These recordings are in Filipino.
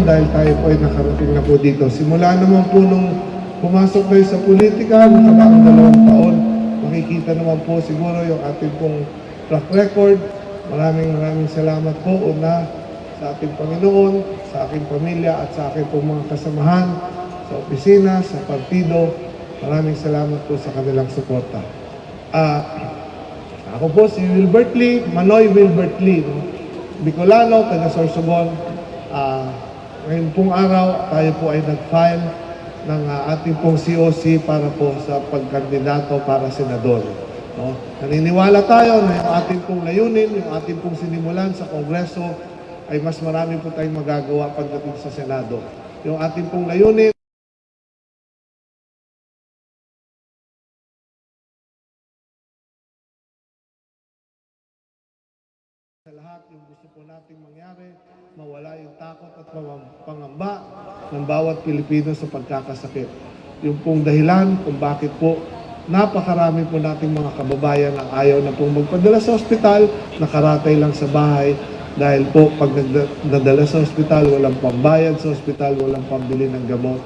dahil tayo po ay nakarating na po dito. Simula naman po nung pumasok kayo sa politika, nakaraang 2 taon, makikita naman po siguro yung ating pong track record. Maraming salamat po una sa ating Panginoon, sa aking pamilya at sa aking pong mga kasamahan sa opisina, sa partido. Maraming salamat po sa kanilang suporta. Ako po si Wilbert Lee, Manoy Wilbert Lee, no? Bicolano, taga Sorsogon. Ngayon pong araw, tayo po ay nag-file ng ating pong COC para po sa pagkandidato para senador. No? Naniniwala tayo na yung ating pong layunin, yung ating pong sinimulan sa Kongreso ay mas marami po tayong magagawa pagdating sa Senado. Yung ating pong layunin, sa lahat yung gusto po nating mangyari, mawala yung takot at pangamba ng bawat Pilipino sa pagkakasakit. Yung pong dahilan kung bakit po napakarami po nating mga kababayan na ayaw na pong magpadala sa ospital, nakaratay lang sa bahay dahil po pag nadala sa ospital, walang pambayad sa ospital, walang pambili ng gamot.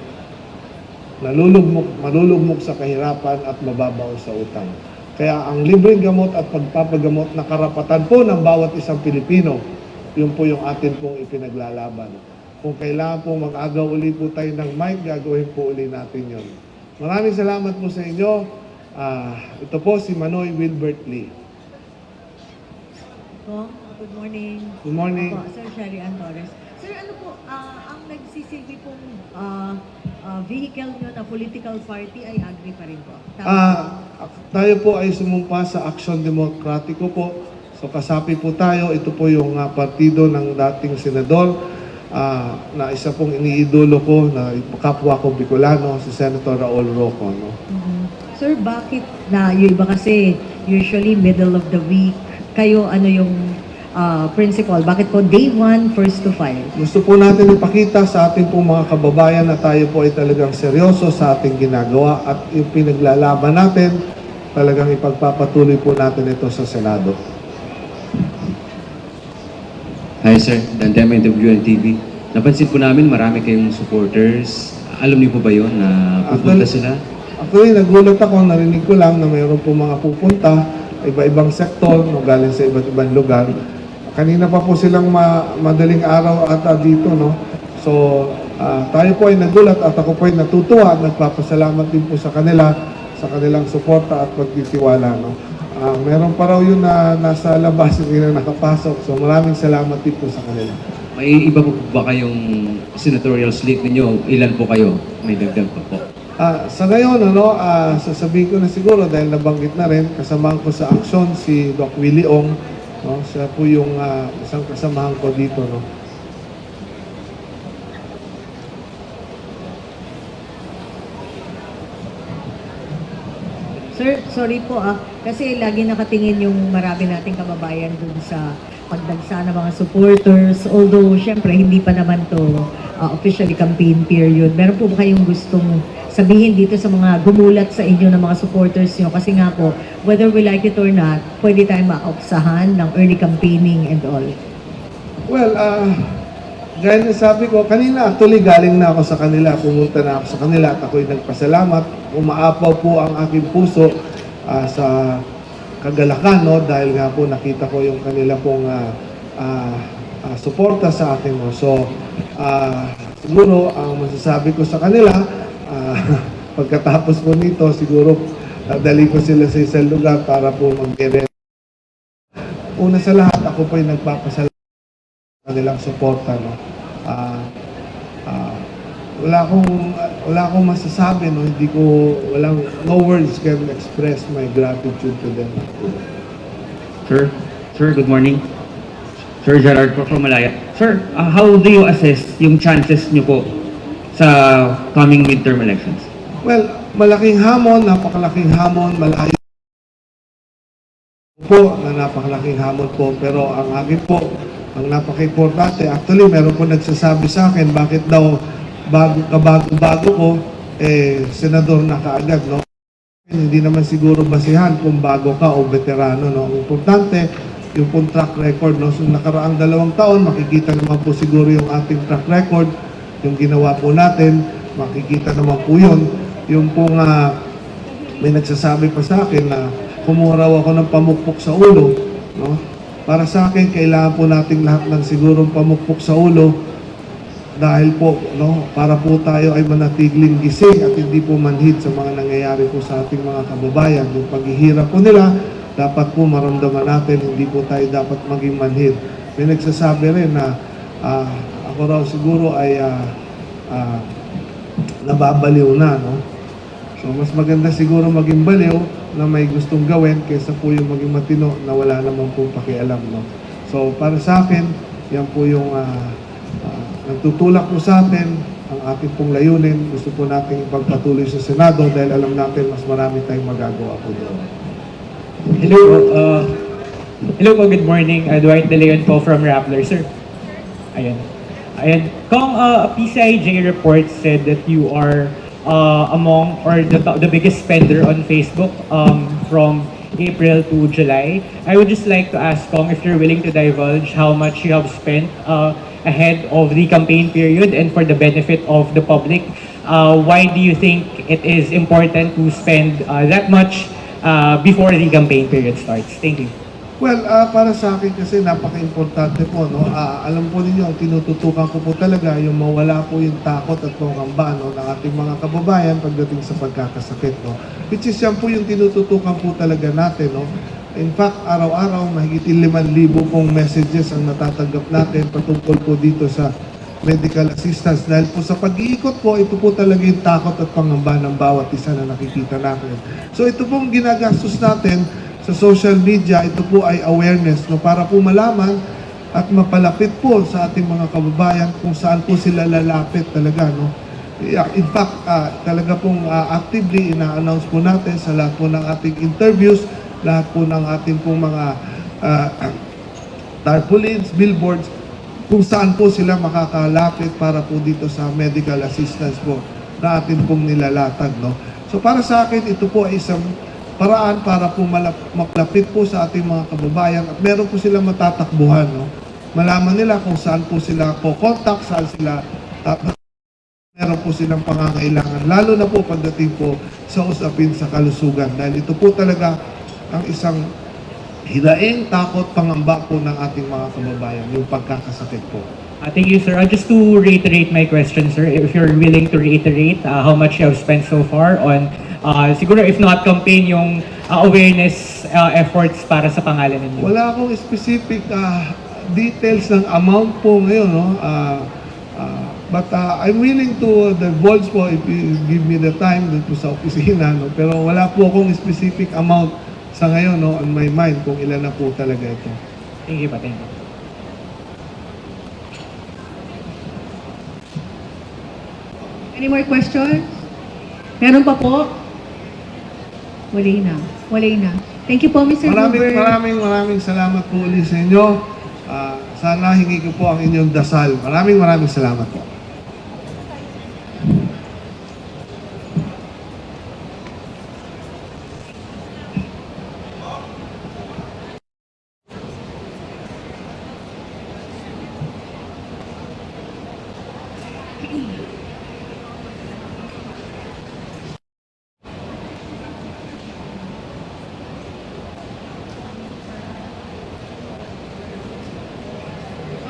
Malulugmok sa kahirapan at mababaw sa utang. Kaya ang libreng gamot at pagpapagamot na karapatan po ng bawat isang Pilipino, yun po yung atin pong ipinaglalaban. Kung kailangan po mag-agaw uli po tayo ng mic, gagawin po uli natin yun. Maraming salamat po sa inyo. Ito po si Manoy Wilbert Lee. Good morning. Good morning. Sir Sherry Ann Torres. Sir, ano po, ang nagsisilbi pong vehicle nyo na political party ay Agri pa rin po? Tayo po ay sumumpa sa Action Demokratiko po. So kasapi po tayo, ito po yung partido ng dating senador na isa pong iniidolo ko na kapwa ko Bicolano, si Senator Raul Roco. No? Sir, bakit na yung iba kasi usually middle of the week, kayo ano yung principle? Bakit po day 1, first to file? Gusto po natin ipakita sa ating pong mga kababayan na tayo po ay talagang seryoso sa ating ginagawa at yung pinaglalaban natin, talagang ipagpapatuloy po natin ito sa Senado. Hi sir, Dandem of UNTV. Napansin po namin marami kayong supporters. Alam niyo po ba yun na pupunta sila? Actually, nagulat ako, narinig ko lang na mayroon po mga pupunta, iba-ibang sektor, no, galing sa iba't ibang lugar. Kanina pa po silang madaling araw at dito, no? So, tayo po ay nagulat at ako po ay natutuwa at nagpapasalamat din po sa kanila, sa kanilang suporta at pagtitiwala, no? Meron pa raw yun na nasa labas, hindi na nakapasok. So, maraming salamat din po sa kanila. May iba po ba kayong senatorial slate ninyo? Ilan po kayo? May dagdag pa po. Sa ngayon, sasabihin ko na siguro dahil nabanggit na rin, kasamahan ko sa aksyon si Doc Willie Ong. No? Siya po yung isang kasamahan ko dito. No? Sir, sorry po kasi lagi nakatingin yung marami nating kababayan dun sa pagdagsa ng mga supporters. Although, syempre, hindi pa naman to officially campaign period. Meron po ba kayong gustong sabihin dito sa mga gumulat sa inyo ng mga supporters nyo? Kasi nga po, whether we like it or not, pwede tayong makaupsahan ng early campaigning and all. Well, gaya na sabi ko, kanina actually galing na ako sa kanila, pumunta na ako sa kanila at ako'y nagpasalamat. Umaapaw po ang aking puso sa kagalakan, no? Dahil nga po nakita ko yung kanila pong suporta sa akin. No? So, siguro ang masasabi ko sa kanila, pagkatapos po nito, siguro dali ko sila sa isang lugar para po mag-event. Una sa lahat, ako po ay nagpapasalamat sa kanilang suporta. No? Wala akong masasabi, no? No words can express my gratitude to them. Sir, good morning. Sir Gerard po from Malaya. Sir, how do you assess yung chances niyo po sa coming midterm elections? Well, malaking hamon, napakalaking hamon, malayo po na napakalaking hamon po. Pero ang akin po, ang napaka-importante, actually meron po nagsasabi sa akin, bakit daw bago ko, senador na kaagad, no? Hindi naman siguro basihan kung bago ka o veterano, no? Ang importante, yung pong track record, no? So nakaraang 2 taon, makikita naman po siguro yung ating track record yung ginawa po natin, makikita naman po yun. Yung pong may nagsasabi pa sa akin na kumuha raw ako ng pamukpok sa ulo, no? Para sa akin, kailangan po nating lahat ng sigurong pamukpok sa ulo dahil po, no, para po tayo ay manatiling gising at hindi po manhid sa mga nangyayari po sa ating mga kababayan. Yung paghihirap po nila, dapat po maramdaman natin, hindi po tayo dapat maging manhid. May nagsasabi rin na ako raw siguro ay nababaliw na, no? So, mas maganda siguro maging baliw na may gustong gawin kaysa po yung maging matino na wala namang po pakialam, no? So, para sa akin, yan po yung nagtutulak po sa atin ang ating pong layunin. Gusto po natin ipagpatuloy sa Senado dahil alam natin mas marami tayong magagawa po doon. Hello, hello po, good morning. Dwight De Leon po from Rappler, sir. Ayan. Kung a PCIJ report said that you are among or the biggest spender on Facebook from April to July, I would just like to ask Kong if you're willing to divulge how much you have spent ahead of the campaign period and for the benefit of the public. Why do you think it is important to spend that much before the campaign period starts? Thank you. Well, para sa akin kasi napaka-importante po, no? Alam po ninyo, ang tinututukan ko po talaga yung mawala po yung takot at pangamba, no, ng ating mga kababayan pagdating sa pagkakasakit, no? Which is yan po yung tinututukan po talaga natin, no? In fact, araw-araw, mahigit 5,000 pong messages ang natatanggap natin patungkol po dito sa medical assistance. Dahil po sa pag-iikot po, ito po talaga yung takot at pangamba ng bawat isa na nakikita natin. So ito pong ginagastos natin sa social media, ito po ay awareness, no, para po malaman at mapalapit po sa ating mga kababayan kung saan po sila lalapit talaga, no. In fact, talaga pong actively ina-announce po natin sa lahat po ng ating interviews, lahat po ng ating pong mga tarpaulins, billboards, kung saan po sila makakalapit para po dito sa medical assistance po na atin pong nilalatag, no. So para sa akin, ito po ay isang paraan para po maklapit po sa ating mga kababayan at meron po silang matatakbuhan, no? Malaman nila kung saan po sila po contact, saan sila meron po silang pangangailangan, lalo na po pagdating po sa usapin sa kalusugan dahil ito po talaga ang isang hidaing takot pangamba po ng ating mga kababayan, yung pagkakasakit po. Thank you, sir. Just to reiterate my question, sir, if you're willing to reiterate how much you have spent so far on, siguro if not campaign, yung awareness efforts para sa pangalan ninyo. Wala akong specific details ng amount po ngayon, no? But I'm willing to divulge po if you give me the time dun po sa opisina, no? Pero wala po akong specific amount sa ngayon, no, on my mind kung ilan na po talaga ito. Thank you pa, thank you. Any more questions? Meron pa po? Wala na. Thank you po, Mr. Gruber. Maraming salamat po ulit sa inyo. Sana hingi ko po ang inyong dasal. Maraming salamat po.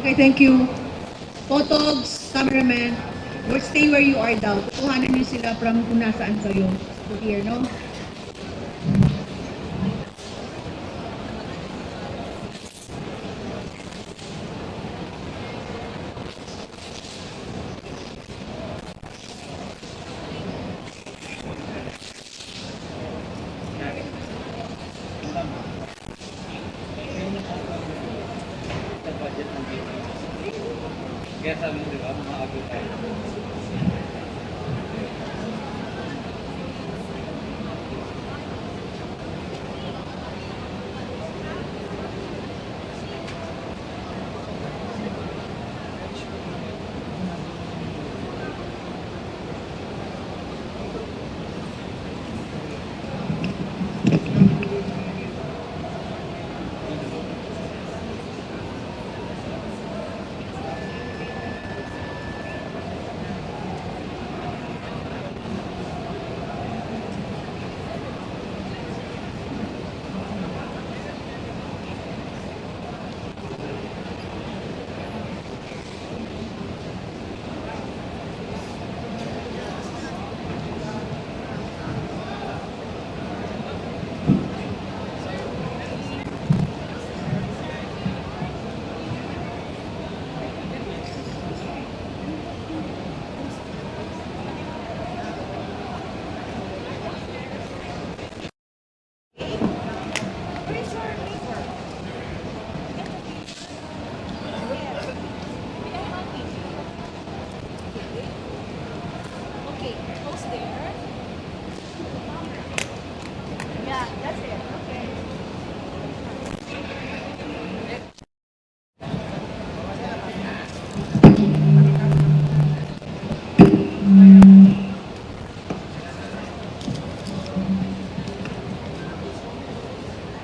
Okay, thank you. Photogs, cameraman, or stay where you are daw. Kukuhanan niyo sila from kung nasaan kayo. To here, no? Kaya sabi mo, di ba, mga abot tayo.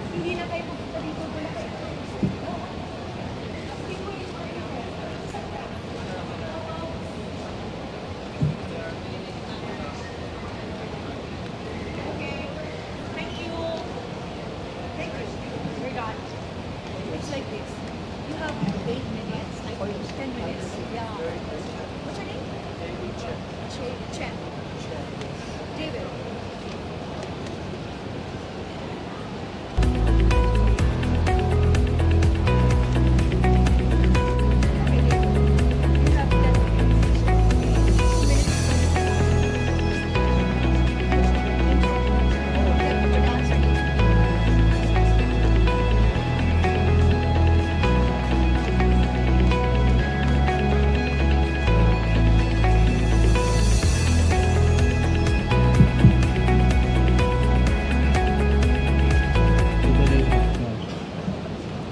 We're done. It's like this. You have 8 minutes or 10 minutes. Yeah. What's your name? Chen. David. You have 10 minutes.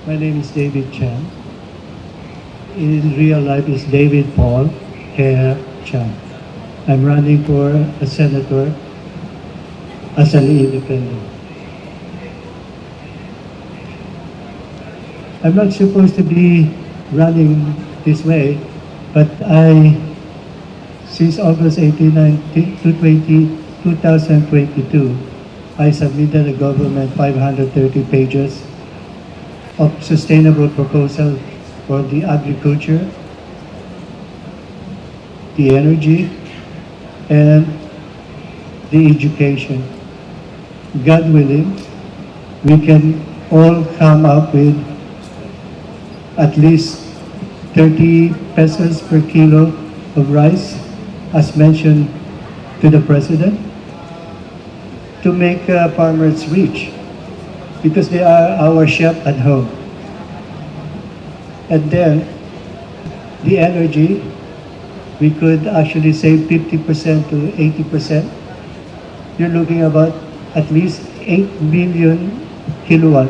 My name is David Chan. In real life is David Paul Hare Chan. I'm running for a senator as an independent. I'm not supposed to be running this way, but since August 18, 2022, I submitted a government 530 pages of sustainable proposal for the agriculture, the energy, and the education. God willing, we can all come up with at least 30 pesos per kilo of rice, as mentioned to the President, to make farmers rich, because they are our chef at home. And then, the energy, we could actually save 50% to 80%. You're looking about at least 8 million kilowatt.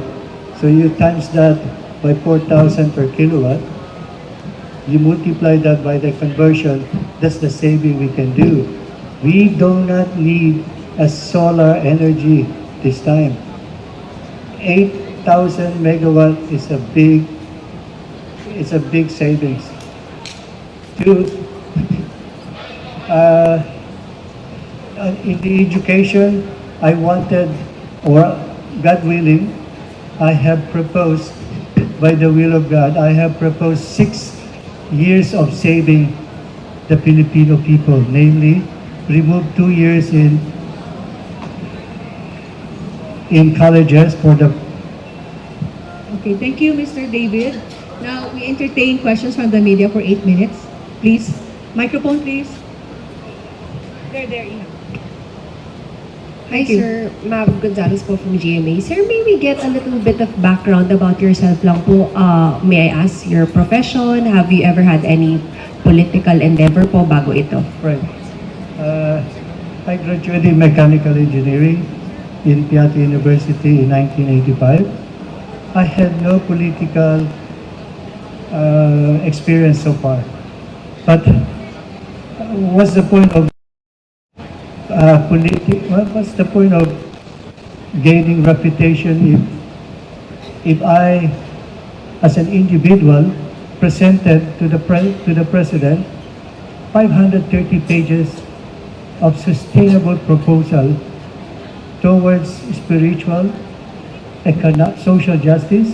So you times that by 4,000 per kilowatt, you multiply that by the conversion, that's the saving we can do. We do not need a solar energy this time. 8,000 megawatt is a big savings. In the education, I wanted, or God willing, I have proposed, by the will of God, I have proposed 6 years of saving the Filipino people, namely, remove 2 years in colleges for the. Okay, thank you, Mr. David. Now, we entertain questions from the media for 8 minutes. Please. Microphone, please. There, Ina. Hi, Thank you. sir. Mav Gonzalez po from GMA. Sir, may we get a little bit of background about yourself lang po? May I ask your profession? Have you ever had any political endeavor po bago ito? Right. I graduated in mechanical engineering in Piatti University in 1985. I had no political experience so far. But what's the point of what's the point of gaining reputation if I, as an individual, presented to the President 530 pages of sustainable proposal towards spiritual, social justice,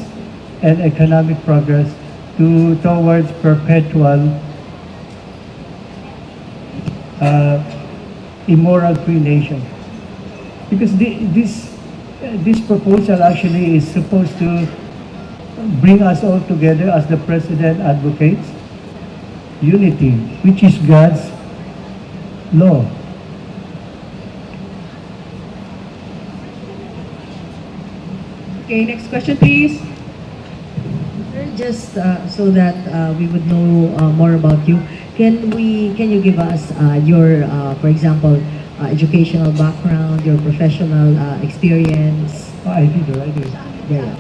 and economic progress towards perpetual immoral free nation. Because this proposal actually is supposed to bring us all together, as the President advocates, unity, which is God's law. Okay, next question, please. Sir, just so that we would know more about you, can you give us your, for example, educational background, your professional experience? Oh, I did already. Yeah.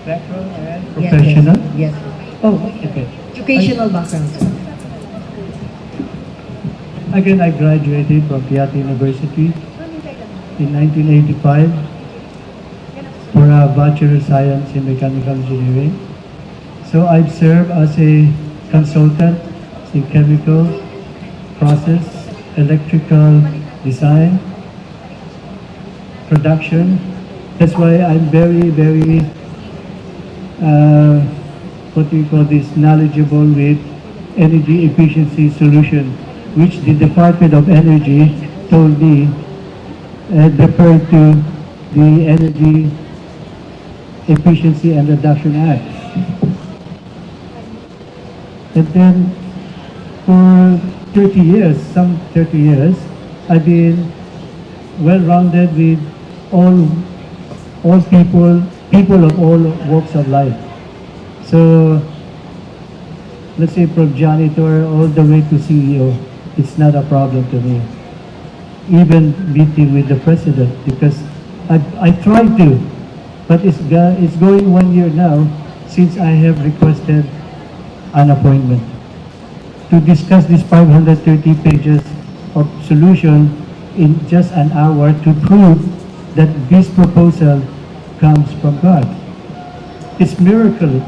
Background and Yes, professional? Yes. Oh, okay. Educational background, sir. Again, I graduated from Piatti University in 1985. Bachelor of Science in Mechanical Engineering. So I've served as a consultant in chemical, process, electrical design, production. That's why I'm very, very, what do you call this, knowledgeable with energy efficiency solution, which the Department of Energy told me referred to the Energy Efficiency and Reduction Act. And then for 30 years, some 30 years, I've been well-rounded with all people of all walks of life. So, let's say from janitor all the way to CEO, it's not a problem to me. Even meeting with the president, because I tried to, but it's going 1 year now since I have requested an appointment to discuss this 530 pages of solution in just an hour to prove that this proposal comes from God. It's miracle.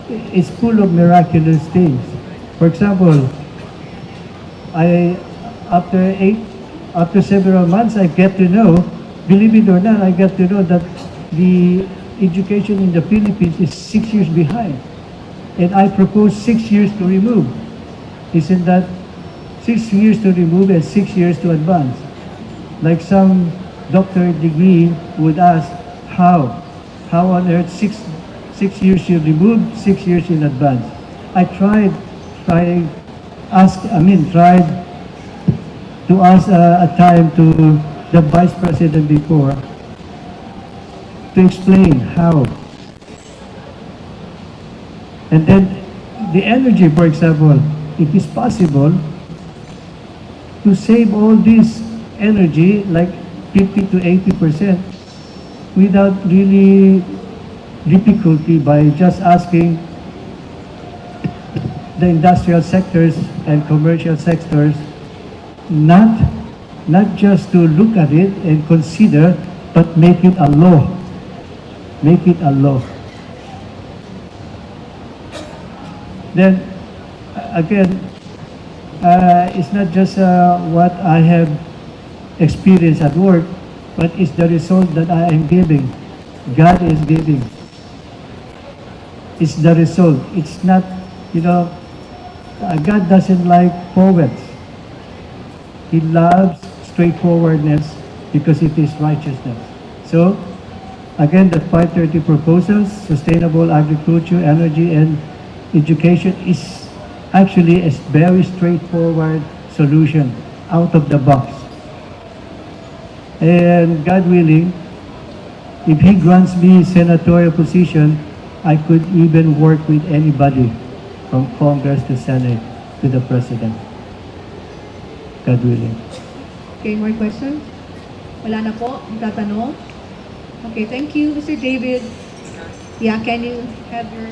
It's full of miraculous things. For example, after several months, I get to know, believe it or not, I get to know that the education in the Philippines is 6 years behind. And I propose 6 years to remove. Isn't that 6 years to remove and 6 years to advance? Like some doctorate degree would ask, how on earth 6 years you remove, 6 years in advance? I tried to ask a time to the vice president before to explain how. And then the energy, for example, it is possible to save all this energy, like 50 to 80%, without really difficulty by just asking the industrial sectors and commercial sectors not just to look at it and consider, but make it a law. Make it a law. Then, again, it's not just what I have experienced at work, but it's the result that I am giving. God is giving. It's the result. It's not, God doesn't like poets. He loves straightforwardness because it is righteousness. So, again, the 530 proposals, sustainable agriculture, energy, and education is actually a very straightforward solution out of the box. And God willing, if He grants me senatorial position, I could even work with anybody from Congress to Senate to the President. God willing. Okay, more questions? Wala na po? Tatanong? Okay, thank you, Mr. David. Yeah, can you have your...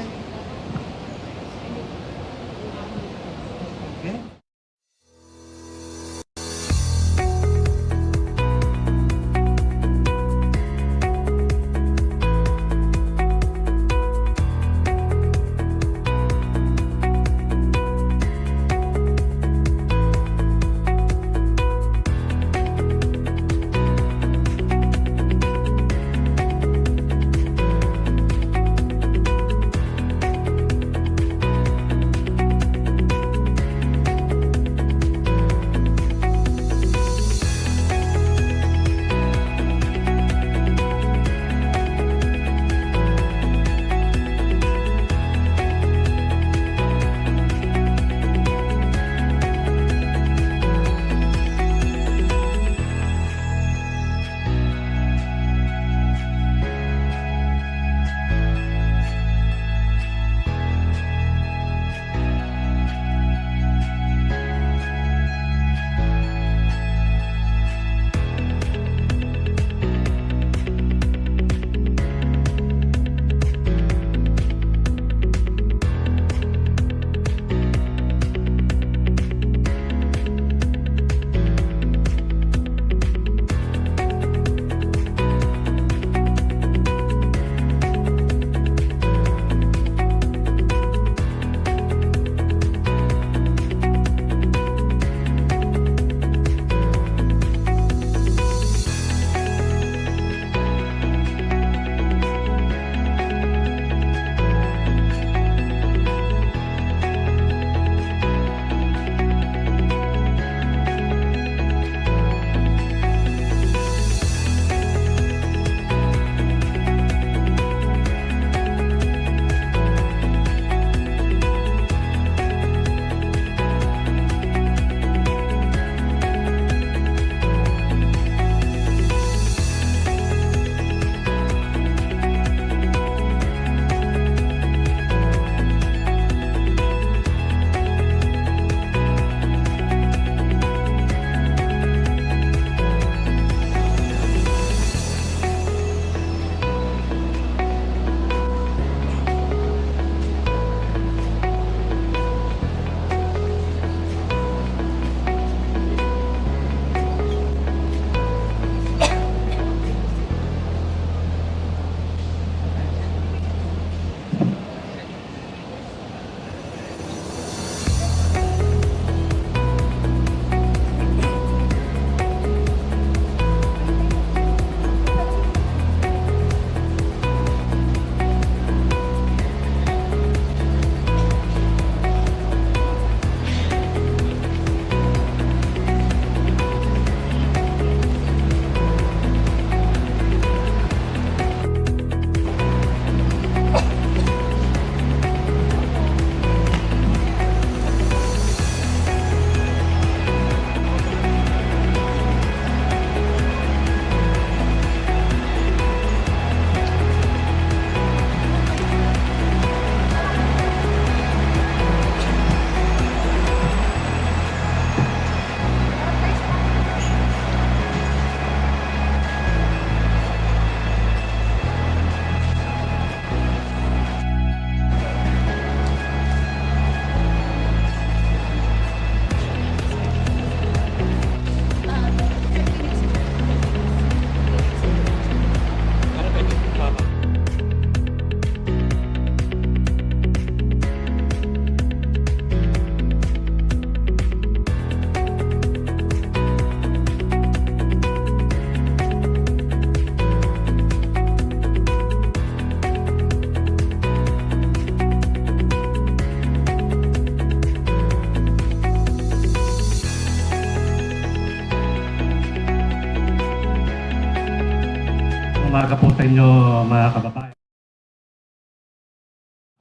umaga po sa inyo mga kababayan.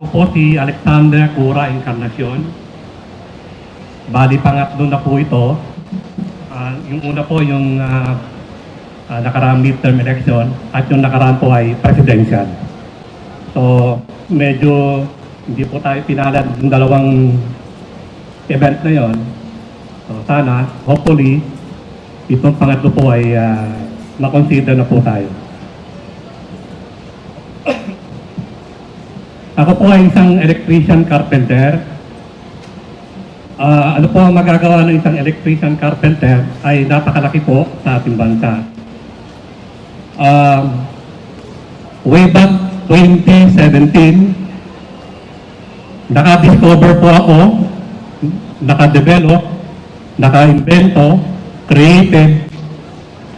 Ako po si Alexander Cura Encarnacion. Bali pangatlo na po ito. Yung una po yung nakaraang midterm election at yung nakaraan po ay presidential. So medyo hindi po tayo pinalad yung dalawang event na yon. So sana, hopefully, itong pangatlo po ay makonsider na po tayo. Ako po ay isang electrician carpenter. Ano po ang magagawa ng isang electrician carpenter ay napakalaki po sa ating bansa. Way back 2017, naka-discover po ako, naka-develop, naka-invento, created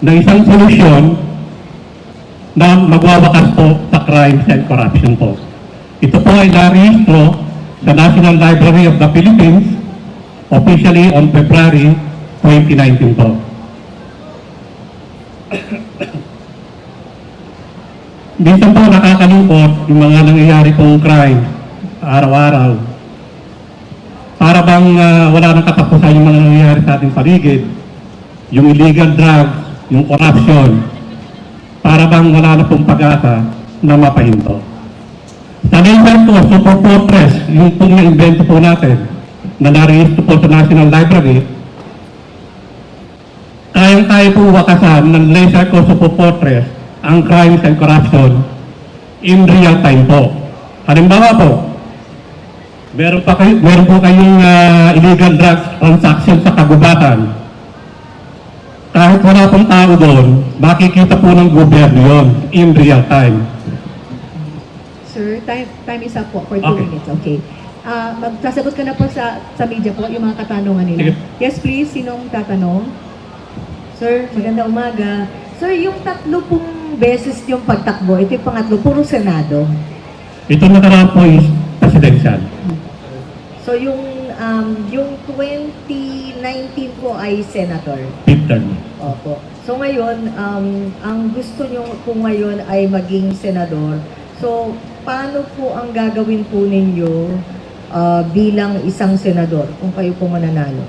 na isang solusyon na magwawakas po sa crimes and corruption po. Ito po ay narehistro sa National Library of the Philippines officially on February 2019 po. Minsan po nakakalungkot yung mga nangyayari pong crime araw-araw. Para bang wala nang katapusan yung mga nangyayari sa ating paligid. Yung illegal drugs, yung corruption. Para bang wala na pong pag-asa na mapahinto. Sa laser po, Super Fortress, yung pong na-invento po natin, na narehistro po sa National Library, kayang-kaya po wakasan ng laser ko Super Fortress ang crimes and corruption in real time po. Halimbawa po, meron po kayong illegal drugs transaction sa kagubatan. Kahit wala pong tao doon, makikita po ng gobyerno yun in real time. Sir, time is up po for 2 Okay. minutes. Okay. Magsasagot ka na po sa media po yung mga katanungan nila. Sige. Yes, please. Sinong tatanong? Sir, maganda umaga. Sir, yung 3 pong beses yung pagtakbo, ito yung pangatlo, puro Senado. Ito nakaraan po is presidential. So yung 2019 po ay senator. Fifth term. Opo. So ngayon, ang gusto nyo po ngayon ay maging senador. So, paano po ang gagawin po ninyo bilang isang senador kung kayo po mananalo?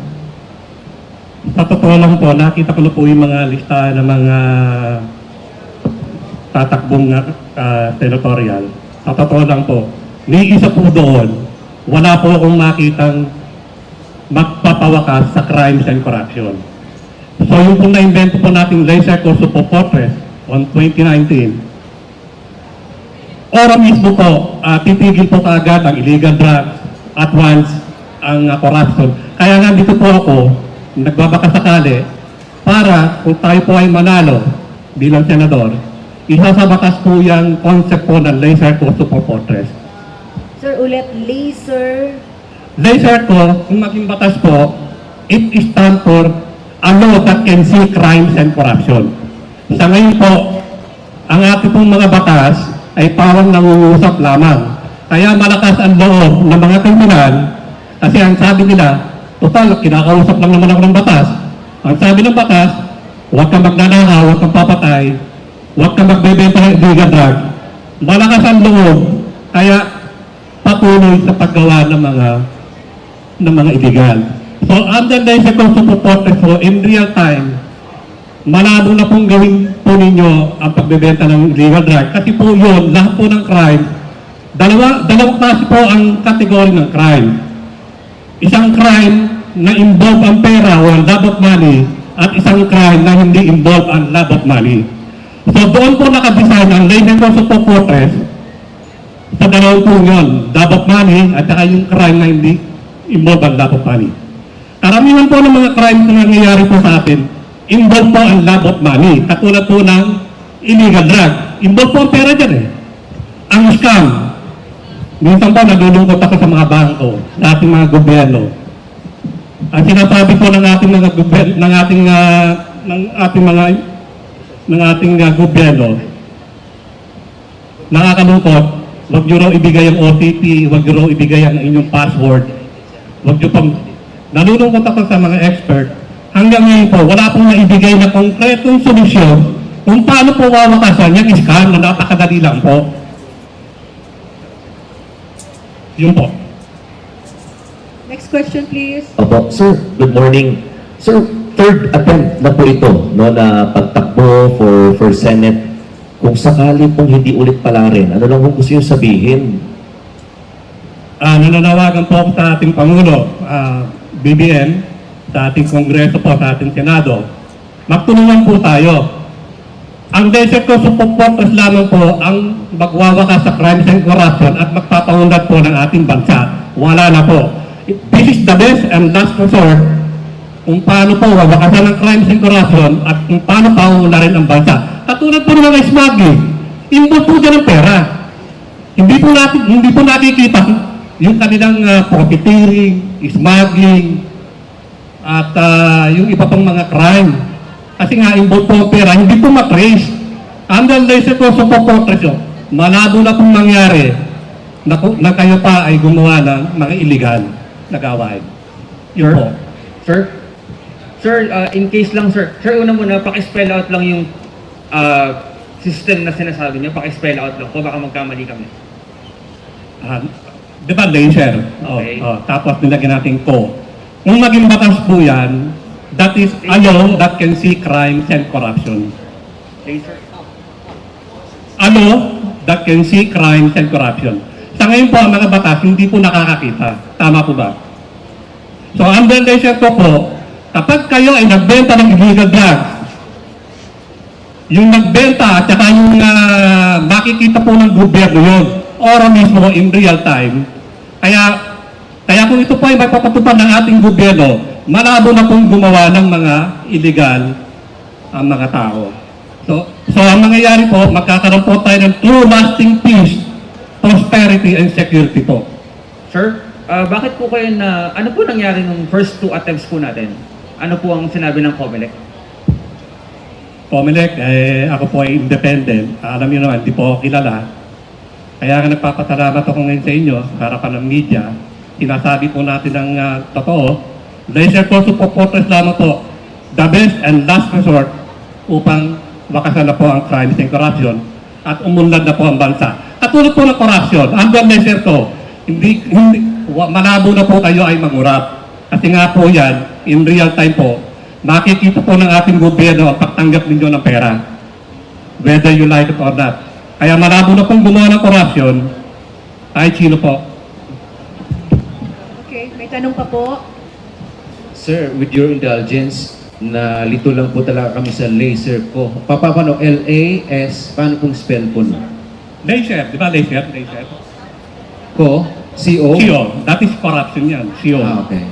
Sa totoo lang po, nakita ko na po yung mga listahan ng mga tatakbong senatorial. Sa totoo lang po, may isa po doon, wala po akong makitang magpapawakas sa crimes and corruption. So yung pong na-invento po nating laser ko Super Fortress on 2019, ora mismo po, titigil po kaagad ang illegal drugs at once ang corruption. Kaya nga dito po ako, nagbabakasakali para kung tayo po ay manalo bilang senador, isa sa batas po yung concept po ng laser ko Super Fortress. Sir, ulit, laser. Laser ko, kung maging batas po, it stands for a law that can see crimes and corruption. Sa ngayon po, ang ating pong mga batas ay parang nangungusap lamang. Kaya malakas ang loob ng mga kriminal kasi ang sabi nila, total, kinakausap lang naman ako ng batas. Ang sabi ng batas, huwag kang magnanakaw, huwag kang papatay, huwag kang magbebenta ng illegal drug. Malakas ang loob, kaya patuloy sa paggawa ng mga illegal. So, under the Super Fortress po, in real time, malabo na pong gawin po ninyo ang pagbebenta ng illegal drug. Kasi po yun, lahat po ng crime, dalawang klase po ang kategory ng crime. Isang crime na involve ang pera o ang love of money at isang crime na hindi involve ang love of money. So doon po nakadesign ang laser ko Super Fortress sa dalawang po yun, love of money at saka yung crime na hindi involve ang love of money. Karamihan po ng mga crimes na nangyayari po sa atin, involve po ang love of money. Katulad po ng illegal drug. Involve po ang pera dyan eh. Ang scam. Minsan po nalulungkot ako sa mga bangko, sa ating mga gobyerno. Ang sinasabi po ng ating mga gobyerno, ng ating gobyerno, nakakalungkot, huwag nyo raw ibigay ang OTP, huwag nyo raw ibigay ang inyong password, huwag nyo pang, nalulungkot ako sa mga expert, hanggang ngayon po, wala pong naibigay na konkretong solusyon kung paano po wawakasan yung scam na napakadali lang po. Yun po. Next question, please. Opo, sir, good morning. Sir, third attempt na po ito, no, na pagtakbo for Senate. Kung sakali pong hindi ulit pala rin, ano lang kung gusto yung sabihin? Nananawagan po ako sa ating Pangulo, BBM, sa ating Kongreso po, sa ating Senado. Magtulungan po tayo. Ang desert ko supporters lamang po ang magwawakas sa crimes and corruption at magpapaunlad po ng ating bansa. Wala na po. This is the best and last resort kung paano po wawakasan ng crimes and corruption at kung paano paunlarin ang bansa. Katulad po ng mga smuggling, involved po dyan ang pera. Hindi po nakikita yung kanilang profiteering, smuggling, at yung iba pang mga crime. Kasi nga, involved po ang pera, hindi po matrace. Hanggang laser ko sa po-portrait yun, malabo na pong mangyari na kayo pa ay gumawa ng mga illegal na gawain. Yun po. Sir, in case lang sir, una muna, paki-spell out lang yung system na sinasabi niyo, paki-spell out lang po, baka magkamali kami. Di ba, laser? Okay. Tapos nilagyan natin ko. Kung maging batas po yan, that is a law that can see crimes and corruption. Laser? A law that can see crimes and corruption. Sa ngayon po, ang mga batas, hindi po nakakakita. Tama po ba? So, ang laser ko po, kapag kayo ay nagbenta ng illegal drugs, yung nagbenta at saka yung makikita po ng gobyerno yun, or mismo in real time, kaya kung ito po ay magpapatupad ng ating gobyerno, malabo na pong gumawa ng mga illegal ang mga tao. So ang mangyayari po, magkakaroon po tayo ng true lasting peace, prosperity, and security po. Sir, bakit po kayo ano po nangyari nung first 2 attempts po natin? Ano po ang sinabi ng COMELEC? COMELEC, ako po ay independent. Alam niyo naman, di po ako kilala. Kaya nga nagpapasalamat ako ngayon sa inyo, harapan ng media. Sinasabi po natin ng totoo. Laser ko supporters lamang po, the best and last resort upang wakasan na po ang crimes and corruption at umunlad na po ang bansa. Katulad po ng corruption, hanggang laser ko, malabo na po kayo ay mangurap. Kasi nga po yan, in real time po, makikita po ng ating gobyerno ang pagtanggap ninyo ng pera. Whether you like it or not. Kaya malabo na pong gumawa ng corruption, kahit sino po. Okay, may tanong pa po. Sir, with your indulgence, nalito lang po talaga kami sa laser ko. Paano? L-A-S, paano pong spell po? Laser, di ba laser? Laser. Ko? C-O? CO, that is corruption yan. CO. Okay.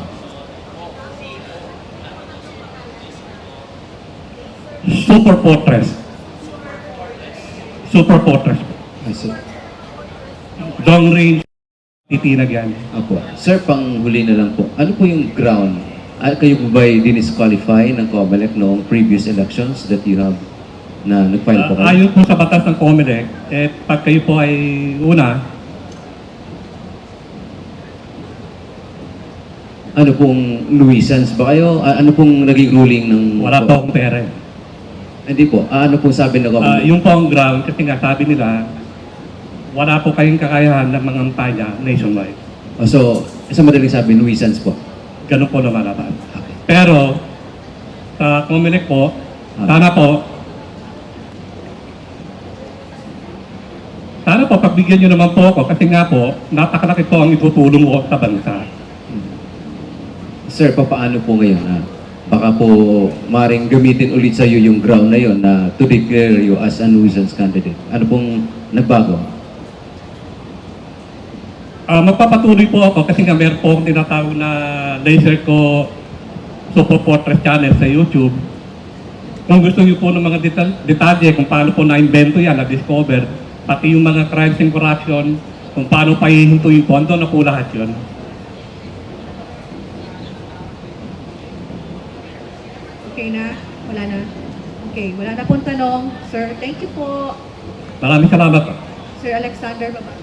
Super Fortress. Super Fortress. Long range, titinag yan. Apo. Sir, panghuli na lang po. Ano po yung ground? Kayo po ba dinisqualify ng COMELEC noong previous elections that you have na nag-file po kayo? Ayon po sa batas ng COMELEC, pag kayo po ay ano pong nuisance ba kayo? Ano pong naging ruling ng... wala po akong pera. Hindi po. Ano pong sabi ng COMELEC? Yung po ang ground, kasi nga sabi nila, wala po kayong kakayahan ng mga kampanya nationwide. So, sa madaling sabi, nuisance po. Ganun po lumalaban. Pero, sa COMELEC po, sana po, pagbigyan nyo naman po ako, kasi nga po, napakalaki po ang itutulong ko sa bansa. Sir, paano po ngayon? Baka po maring gamitin ulit sa iyo yung ground na yon na to declare you as a nuisance candidate. Ano pong nagbago? Magpapatuloy po ako kasi nga meron po akong tinatawag na laser ko Super Fortress channel sa YouTube. Kung gusto niyo po ng mga detalye kung paano po na-invento yan, na-discover, pati yung mga crimes and corruption, kung paano pa hihintuin po, ando na po lahat yun. Okay na? Wala na? Okay, wala na pong tanong. Sir, thank you po. Maraming salamat. Sir Alexander, baba.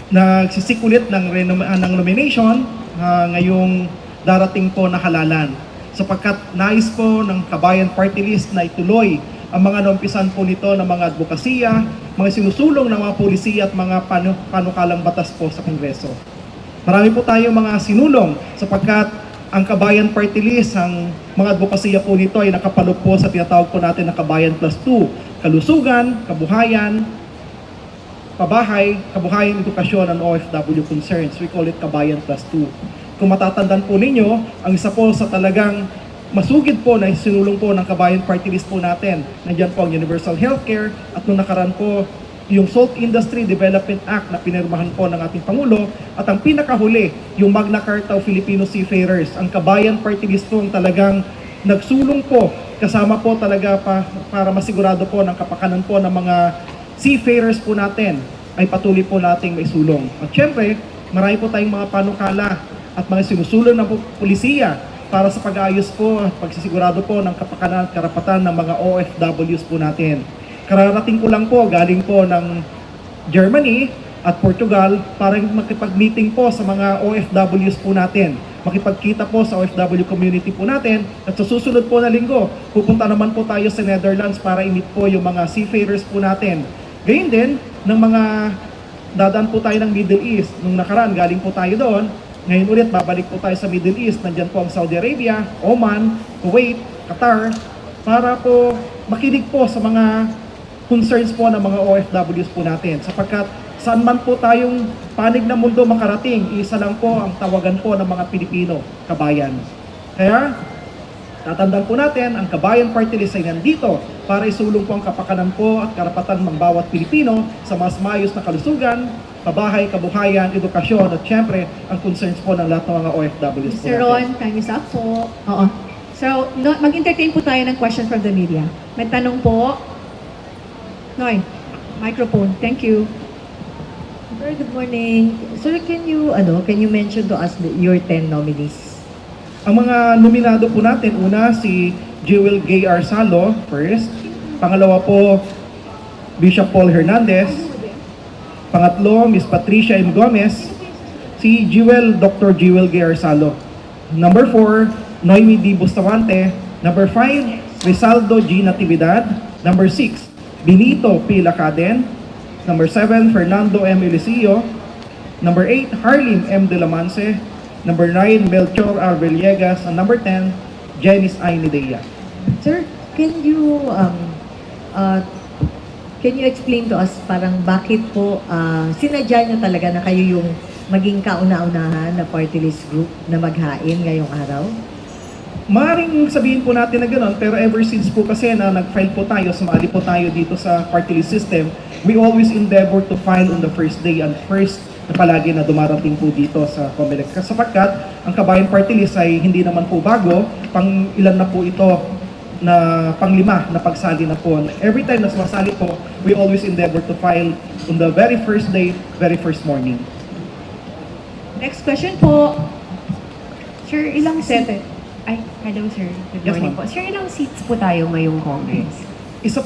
nagsisik ulit ng nomination ngayong darating po na halalan. Sapagkat nais po ng Kabayan Party List na ituloy ang mga naumpisan po nito ng mga advokasya, mga sinusulong ng mga polisiya at mga panukalang batas po sa Kongreso. Marami po tayong mga sinulong sapagkat ang Kabayan Party List, ang mga advokasya po nito ay nakapalo po sa tinatawag po natin na Kabayan Plus 2, kalusugan, kabuhayan, kabuhayan, edukasyon, and OFW concerns. We call it Kabayan Plus 2. Kung matatandaan po ninyo, ang isa po sa talagang masugid po na sinulong po ng Kabayan Party List po natin, nandiyan po ang Universal Healthcare at nung nakaraan po yung Salt Industry Development Act na pinirmahan po ng ating Pangulo at ang pinakahuli, yung Magna Carta of Filipino Seafarers. Ang Kabayan Party List po ang talagang nagsulong po, kasama po talaga para masigurado po ng kapakanan po ng mga seafarers po natin ay patuloy po nating maisulong. At syempre, marami po tayong mga panukala at mga sinusulong ng pulisiya para sa pag-aayos po at pagsisigurado po ng kapakanan at karapatan ng mga OFWs po natin. Kararating ko lang po, galing po ng Germany at Portugal para makipag-meeting po sa mga OFWs po natin. Makipagkita po sa OFW community po natin at sa susunod po na linggo, pupunta naman po tayo sa Netherlands para i-meet po yung mga seafarers po natin. Gayun din, ng mga dadaan po tayo ng Middle East. Nung nakaraan, galing po tayo doon. Ngayon ulit, babalik po tayo sa Middle East. Nandyan po ang Saudi Arabia, Oman, Kuwait, Qatar, para po makinig po sa mga concerns po ng mga OFWs po natin. Sapagkat saan man po tayong panig ng mundo makarating, isa lang po ang tawagan po ng mga Pilipino, kabayan. Kaya, tatandaan po natin, ang Kabayan Party List ay nandito para isulong po ang kapakanan po at karapatan ng bawat Pilipino sa mas maayos na kalusugan, pabahay, kabuhayan, edukasyon, at syempre, ang concerns po ng lahat ng mga OFWs po Sir natin. Ron, time is up po. Oo. So, mag-entertain po tayo ng question from the media. May tanong po. Noy, microphone. Thank you. Sir, good morning. Sir, can you mention to us your 10 nominees? Ang mga nominado po natin, una si Jewel Gay Arsalo, first. Pangalawa po, Bishop Paul Hernandez. Pangatlo, Miss Patricia M. Gomez. Si Dr. Jewel Gay Arsalo. Number 4, Noemi D. Bustamante. Number 5, Rizaldo G. Natividad. Number 6, Benito P. Lacaden. Number 7, Fernando M. Eliseo. Number 8, Harlim M. De La Mance. Number 9, Melchor R. Villegas. And number 10, Janice I. Nidea. Sir, can you explain to us parang bakit po sinadya nyo talaga na kayo yung maging kauna-unahan na party list group na maghain ngayong araw? Maaaring sabihin po natin na gano'n, pero ever since po kasi na nag-file po tayo, sumali po tayo dito sa party list system, we always endeavor to file on the first day and first na palagi na dumarating po dito sa COMELEC. Sapagkat ang Kabayan Party List ay hindi naman po bago, pang ilan na po ito na pang-5 na pagsali na po. Every time na sumasali po, we always endeavor to file on the very first day, very first morning. Next question po. Sir, ilang seat? Ay, hello sir. Good Yes, morning ma'am. po. Sir, ilang seats po tayo ngayong Congress? Isa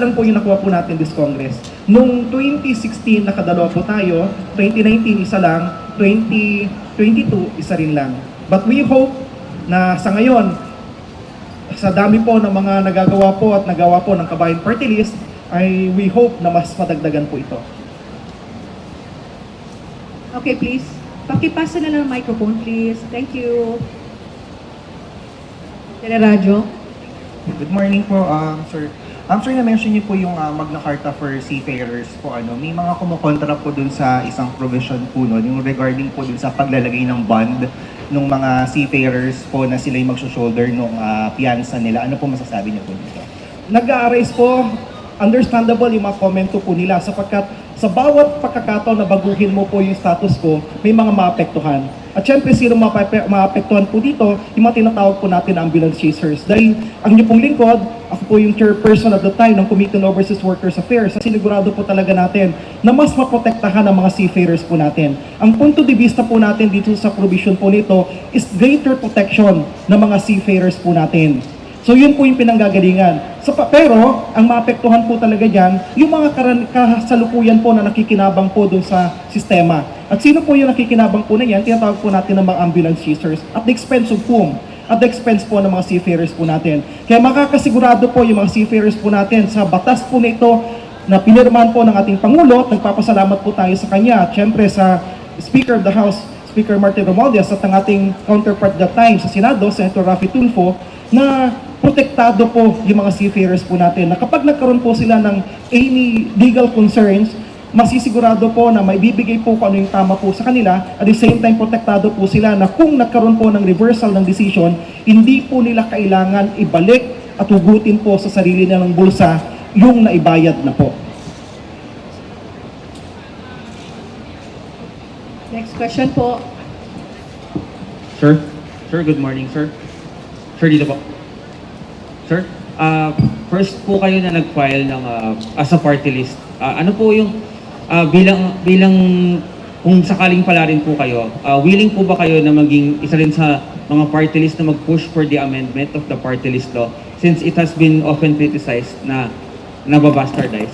lang po yung nakuha po natin this Congress. Noong 2016, nakadalawa po tayo. 2019, isa lang. 2022, isa rin lang. But we hope na sa ngayon, sa dami po ng mga nagagawa po at nagawa po ng Kabayan Party List, ay we hope na mas madagdagan po ito. Okay, please. Pakipasa na lang ang microphone, please. Thank you. Teleradyo. Good morning po, sir. Sir, na-mention niyo po yung Magna Carta for Seafarers po. May mga kumukontra po dun sa isang provision po nun, yung regarding po dun sa paglalagay ng bond ng mga seafarers po na sila yung mag-shoulder nung piyansa nila. Ano po masasabi niyo po dito? Nag-a-arise po, understandable yung mga komento po nila sapagkat sa bawat pagkakataon na baguhin mo po yung status quo, may mga maapektuhan. At syempre, sino maapektuhan po dito, yung mga tinatawag po natin na ambulance chasers. Dahil ang niyo pong lingkod, ako po yung chairperson at the time ng Committee on Overseas Workers Affairs, sa sinigurado po talaga natin na mas maprotektahan ang mga seafarers po natin. Ang punto de vista po natin dito sa provision po nito is greater protection ng mga seafarers po natin. So yun po yung pinanggagalingan. Pero ang maapektuhan po talaga dyan, yung mga kasalukuyan po na nakikinabang po dun sa sistema. At sino po yung nakikinabang po na yan? Tinatawag po natin ng mga ambulance chasers at the expense of whom? At the expense po ng mga seafarers po natin. Kaya makakasigurado po yung mga seafarers po natin sa batas po na ito na pinirmahan po ng ating Pangulo at nagpapasalamat po tayo sa kanya. At syempre sa Speaker of the House, Speaker Martin Romualdez at ang ating counterpart that time sa Senado, Senator Raffy Tulfo, na protektado po yung mga seafarers po natin. Na kapag nagkaroon po sila ng any legal concerns, masisigurado po na may bibigay po kung ano yung tama po sa kanila. At the same time, protektado po sila na kung nagkaroon po ng reversal ng decision, hindi po nila kailangan ibalik at hugutin po sa sarili nilang bulsa yung naibayad na po. Next question po. Sir? Sir, good morning, sir. Sir, dito po. Sir, first po kayo na nag-file ng as a party list. Ano po yung bilang kung sakaling pala rin po kayo, willing po ba kayo na maging isa rin sa mga party list na mag-push for the amendment of the party list law since it has been often criticized na nababastardize?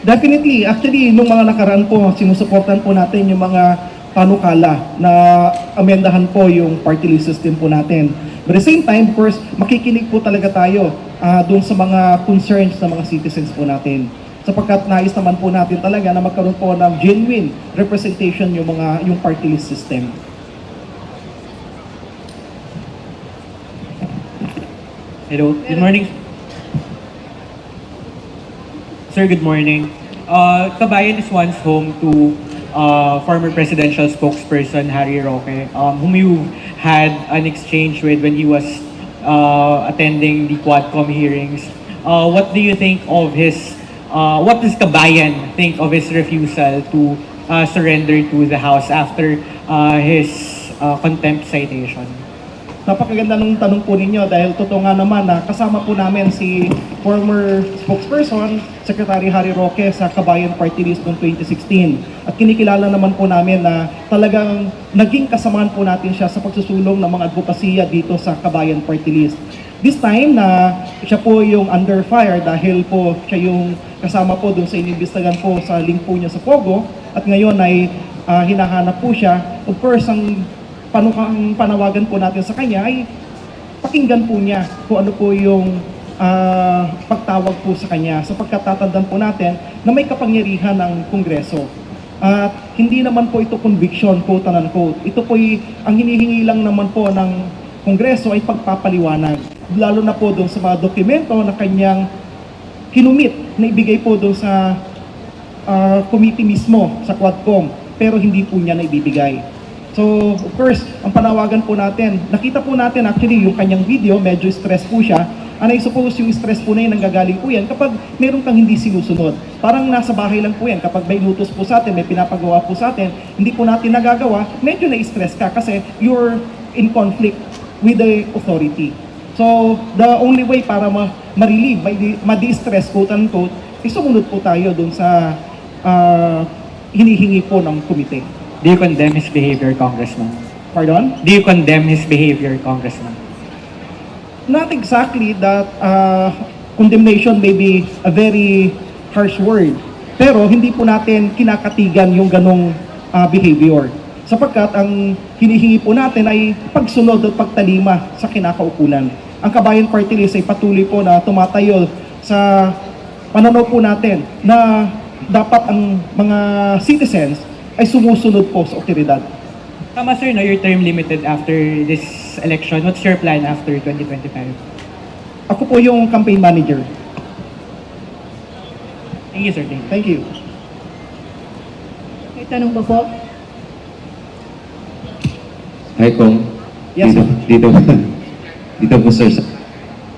Definitely. Actually, nung mga nakaraan po, sinusuportan po natin yung mga panukala na amendahan po yung party list system po natin. But at the same time, of course, makikinig po talaga tayo doon sa mga concerns ng mga citizens po natin. Sapagkat nais naman po natin talaga na magkaroon po ng genuine representation yung party list system. Hello, good morning. Sir, good morning. Kabayan is once home to former presidential spokesperson Harry Roque, whom you had an exchange with when he was attending the Quadcom hearings. What do you think of his, what does Kabayan think of his refusal to surrender to the House after his contempt citation? Napakaganda ng tanong po ninyo dahil totoo nga naman na kasama po namin si former spokesperson, Secretary Harry Roque sa Kabayan Party List noong 2016. At kinikilala naman po namin na talagang naging kasamaan po natin siya sa pagsusulong ng mga advokasya dito sa Kabayan Party List. This time na siya po yung under fire dahil po siya yung kasama po doon sa inimbestigahan po sa link po niya sa Pogo at ngayon ay hinahanap po siya. Of course, ang panawagan po natin sa kanya ay pakinggan po niya kung ano po yung pagtawag po sa kanya sapagkat tatandaan po natin na may kapangyarihan ng Kongreso. At hindi naman po ito conviction, quote and unquote. Ito po ang hinihingi lang naman po ng Kongreso ay pagpapaliwanag. Lalo na po doon sa mga dokumento na kanyang kinumit na ibigay po doon sa committee mismo sa Quadcom pero hindi po niya na ibibigay. So, of course, ang panawagan po natin, nakita po natin actually yung kanyang video, medyo stress po siya. And I suppose yung stress po na yun, nanggagaling po yan kapag meron kang hindi sinusunod. Parang nasa bahay lang po yan, kapag may lutos po sa atin, may pinapagawa po sa atin, hindi po natin nagagawa, medyo na-stress ka kasi you're in conflict with the authority. So, the only way para ma-relieve, ma-distress, quote-unquote, is sumunod po tayo dun sa hinihingi po ng komite. Do you condemn his behavior, Congressman? Pardon? Do you condemn his behavior, Congressman? Not exactly that condemnation may be a very harsh word. Pero hindi po natin kinakatigan yung ganong behavior. Sapagkat ang hinihingi po natin ay pagsunod at pagtalima sa kinakaukulan. Ang Kabayan Party List ay patuloy po na tumatayo sa pananaw po natin na dapat ang mga citizens ay sumusunod po sa otoridad. Tama sir, no, your term limited after this election. What's your plan after 2025? Ako po yung campaign manager. Thank you sir, thank you. Thank you. May tanong ba po? Hi, Kong. Yes, Dito po, sir.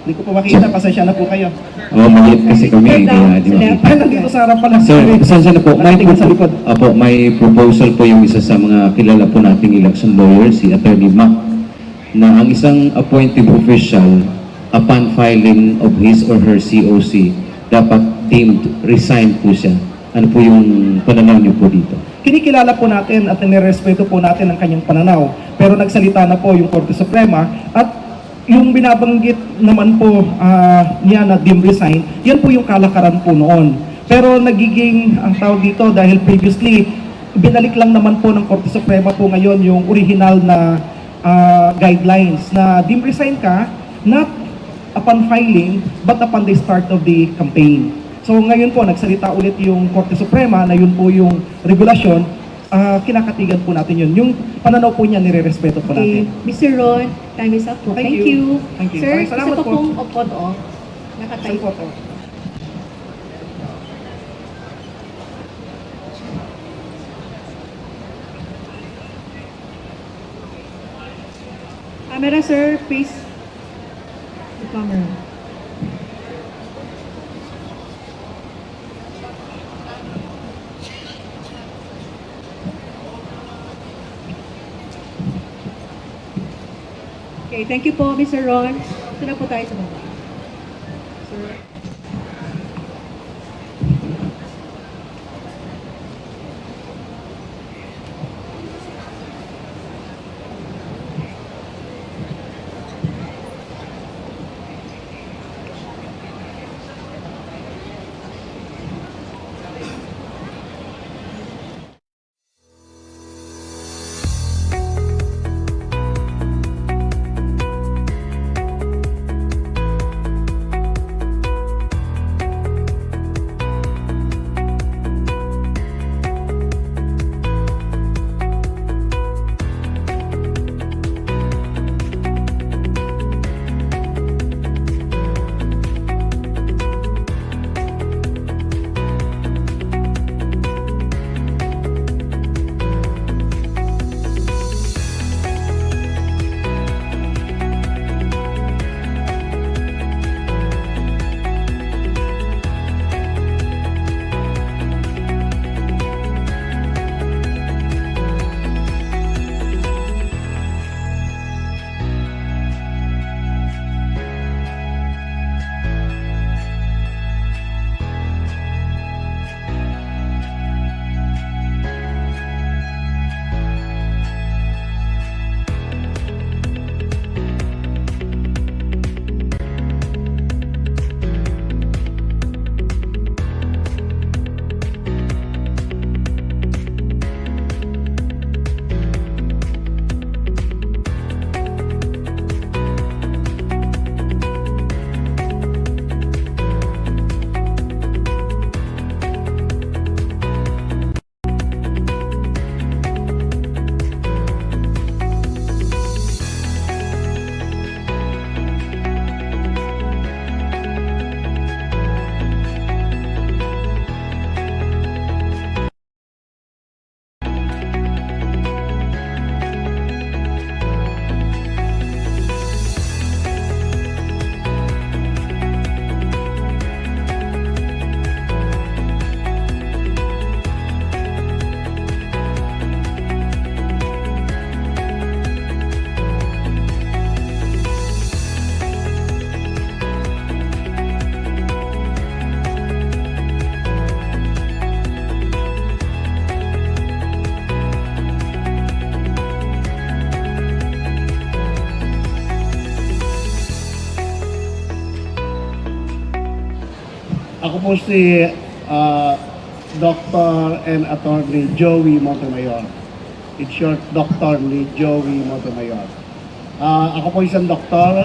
Hindi ko po makita, pasensya na po kayo. Maliit kasi kami. Ay, nandito sa harapan lang. Sir, pasensya na po. Nakatingin sa likod. May proposal po yung isa sa mga kilala po nating election lawyer, si Attorney Mac, na ang isang appointed official, upon filing of his or her COC, dapat deemed resign po siya. Ano po yung pananaw niyo po dito? Kinikilala po natin at nirespeto po natin ang kanyang pananaw. Pero nagsalita na po yung Korte Suprema at yung binabanggit naman po niya na dim resign, yan po yung kalakaran po noon. Pero nagiging, ang tawag dito, dahil previously, binalik lang naman po ng Korte Suprema po ngayon yung original na guidelines na dim resign ka, not upon filing, but upon the start of the campaign. So ngayon po, nagsalita ulit yung Korte Suprema na yun po yung regulasyon, kinakatigan po natin yun. Yung pananaw po niya, nire-respeto po Okay. natin. Mr. Ron, time is up po. Thank Thank you. you. Thank you. Sir, Maraming isa salamat pa po. pong opod off. Nakatayo Saan po to? Camera, sir, please. The camera. Okay, thank you po, Mr. Ron. Ito na po tayo sa baba. Sir. Ako po si Dr. and Attorney Joey Montemayor. In short, Dr. ni Joey Montemayor. Ako po isang doktor,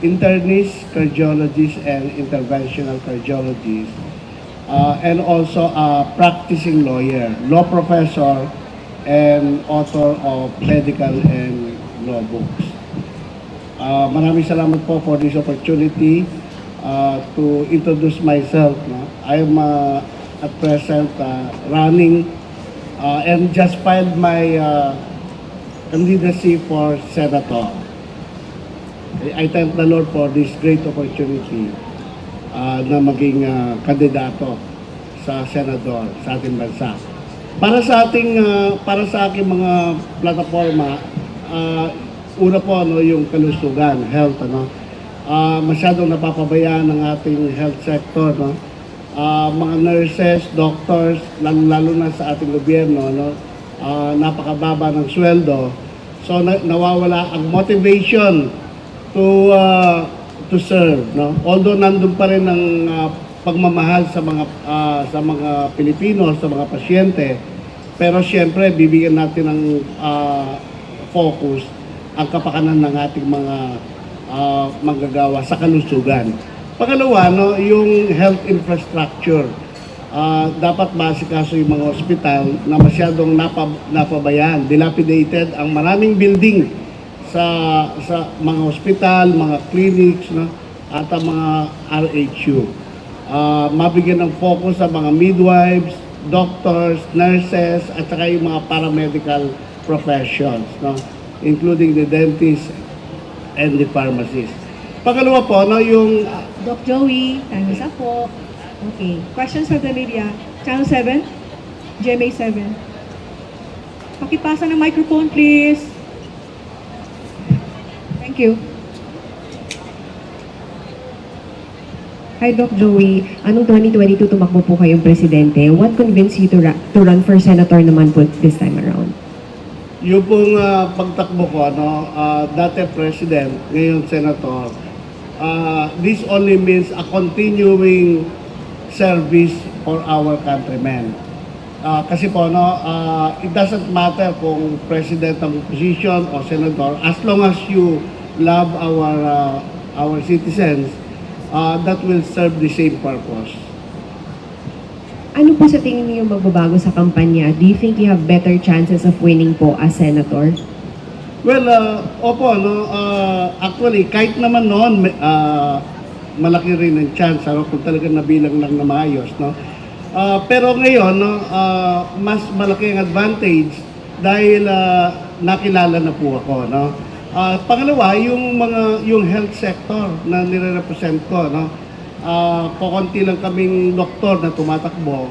internist, cardiologist, and interventional cardiologist. And also a practicing lawyer, law professor, and author of medical and law books. Maraming salamat po for this opportunity to introduce myself. No? I am at present running and just filed my candidacy for senator. I thank the Lord for this great opportunity na maging kandidato sa senador sa ating bansa. Para sa aking mga plataforma, una po yung kalusugan, health, masyadong napapabayaan ng ating health sector, mga nurses, doctors, lalo na sa ating gobyerno, napakababa ng sweldo. So nawawala ang motivation to serve, no? Although nandun pa rin ang pagmamahal sa mga Pilipino, sa mga pasyente, pero siyempre bibigyan natin ng focus ang kapakanan ng ating mga manggagawa sa kalusugan. Pangalawa, no, yung health infrastructure. Dapat maasikaso yung mga ospital na masyadong napabayaan, dilapidated ang maraming building sa mga ospital, mga clinics, no, at ang mga RHU. Mabigyan ng focus sa mga midwives, doctors, nurses, at saka yung mga paramedical professions, no, including the dentist and the pharmacist. Pangalawa po, no, yung Doc Joey, time is up po. Okay. Questions from the media. Channel 7, GMA 7. Pakipasa ng microphone, please. Thank you. Hi, Doc Joey. Anong 2022 tumakbo po kayong presidente? What convinced you to run for senator naman po this time around? yung pong pagtakbo ko, no, dati president, ngayon senator, this only means a continuing service for our countrymen. Kasi po, no, it doesn't matter kung president ang position o senator, as long as you love our citizens, that will serve the same purpose. Ano po sa tingin niyo magbabago sa kampanya? Do you think you have better chances of winning po as senator? Well, opo, no, actually, kahit naman noon, malaki rin ang chance, kung talagang nabilang lang na maayos, no? Pero ngayon, no, mas malaki ang advantage dahil nakilala na po ako, no? Pangalawa, yung health sector na nire-represent ko, no? Kukunti lang kaming doktor na tumatakbo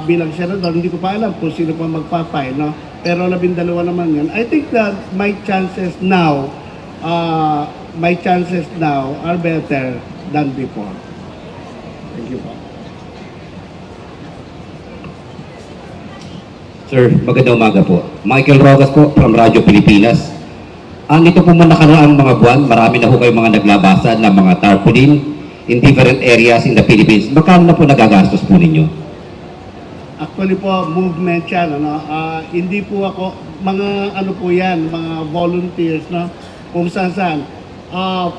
bilang senador. Hindi ko pa alam kung sino pa magpa-file, no? Pero 12 naman yan. I think that my chances now are better than before. Thank you po. Sir, magandang umaga po. Michael Rogas po from Radyo Pilipinas. Ang ito po man nakaraang mga buwan, marami na po kayong mga naglabasan ng mga tarpaulin in different areas in the Philippines. Magkano na po nagagastos po ninyo? Actually po, movement yan, ano? Hindi po ako, mga ano po yan, mga volunteers, no? Kung saan.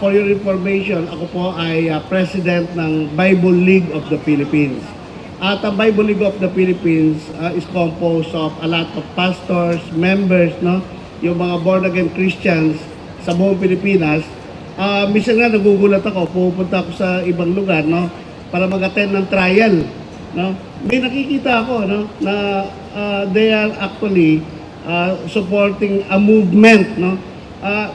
For your information, ako po ay president ng Bible League of the Philippines. At ang Bible League of the Philippines is composed of a lot of pastors, members, no? Yung mga born-again Christians sa buong Pilipinas. Minsan nga nagugulat ako, pupunta ako sa ibang lugar, no? Para mag-attend ng trial, no? May nakikita ako, no? Na they are actually supporting a movement, no?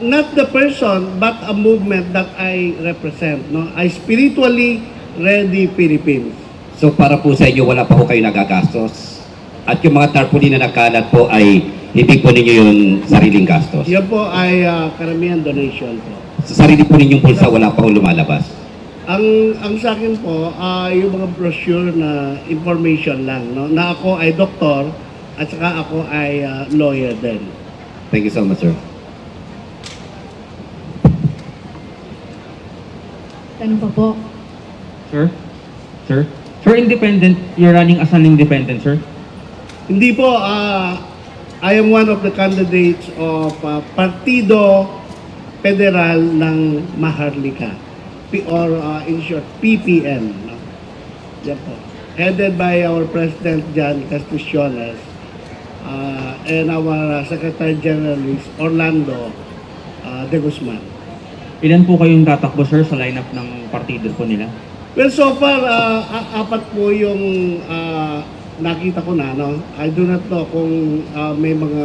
Not the person, but a movement that I represent, no? I spiritually ready Philippines. So para po sa inyo, wala pa po kayo nagagastos? At yung mga tarpaulin na nakalat po ay hindi po ninyo yung sariling gastos? Yan po ay karamihan donation po. Sa sarili po ninyong pulsa, wala pa po lumalabas? Ang sa akin po, yung mga brochure na information lang, no? Na ako ay doktor at saka ako ay lawyer din. Thank you so much, sir. Tanong pa po. Sir? Sir? Sir, independent, you're running as an independent, sir? Hindi po, I am one of the candidates of Partido Federal ng Maharlika, or in short, PPN. No? Yan po. Headed by our President John Casticiones and our Secretary General is Orlando de Guzman. Ilan po kayong tatakbo, sir, sa lineup ng partido po nila? Well, so far, apat po yung nakita ko na, no? I do not know kung may mga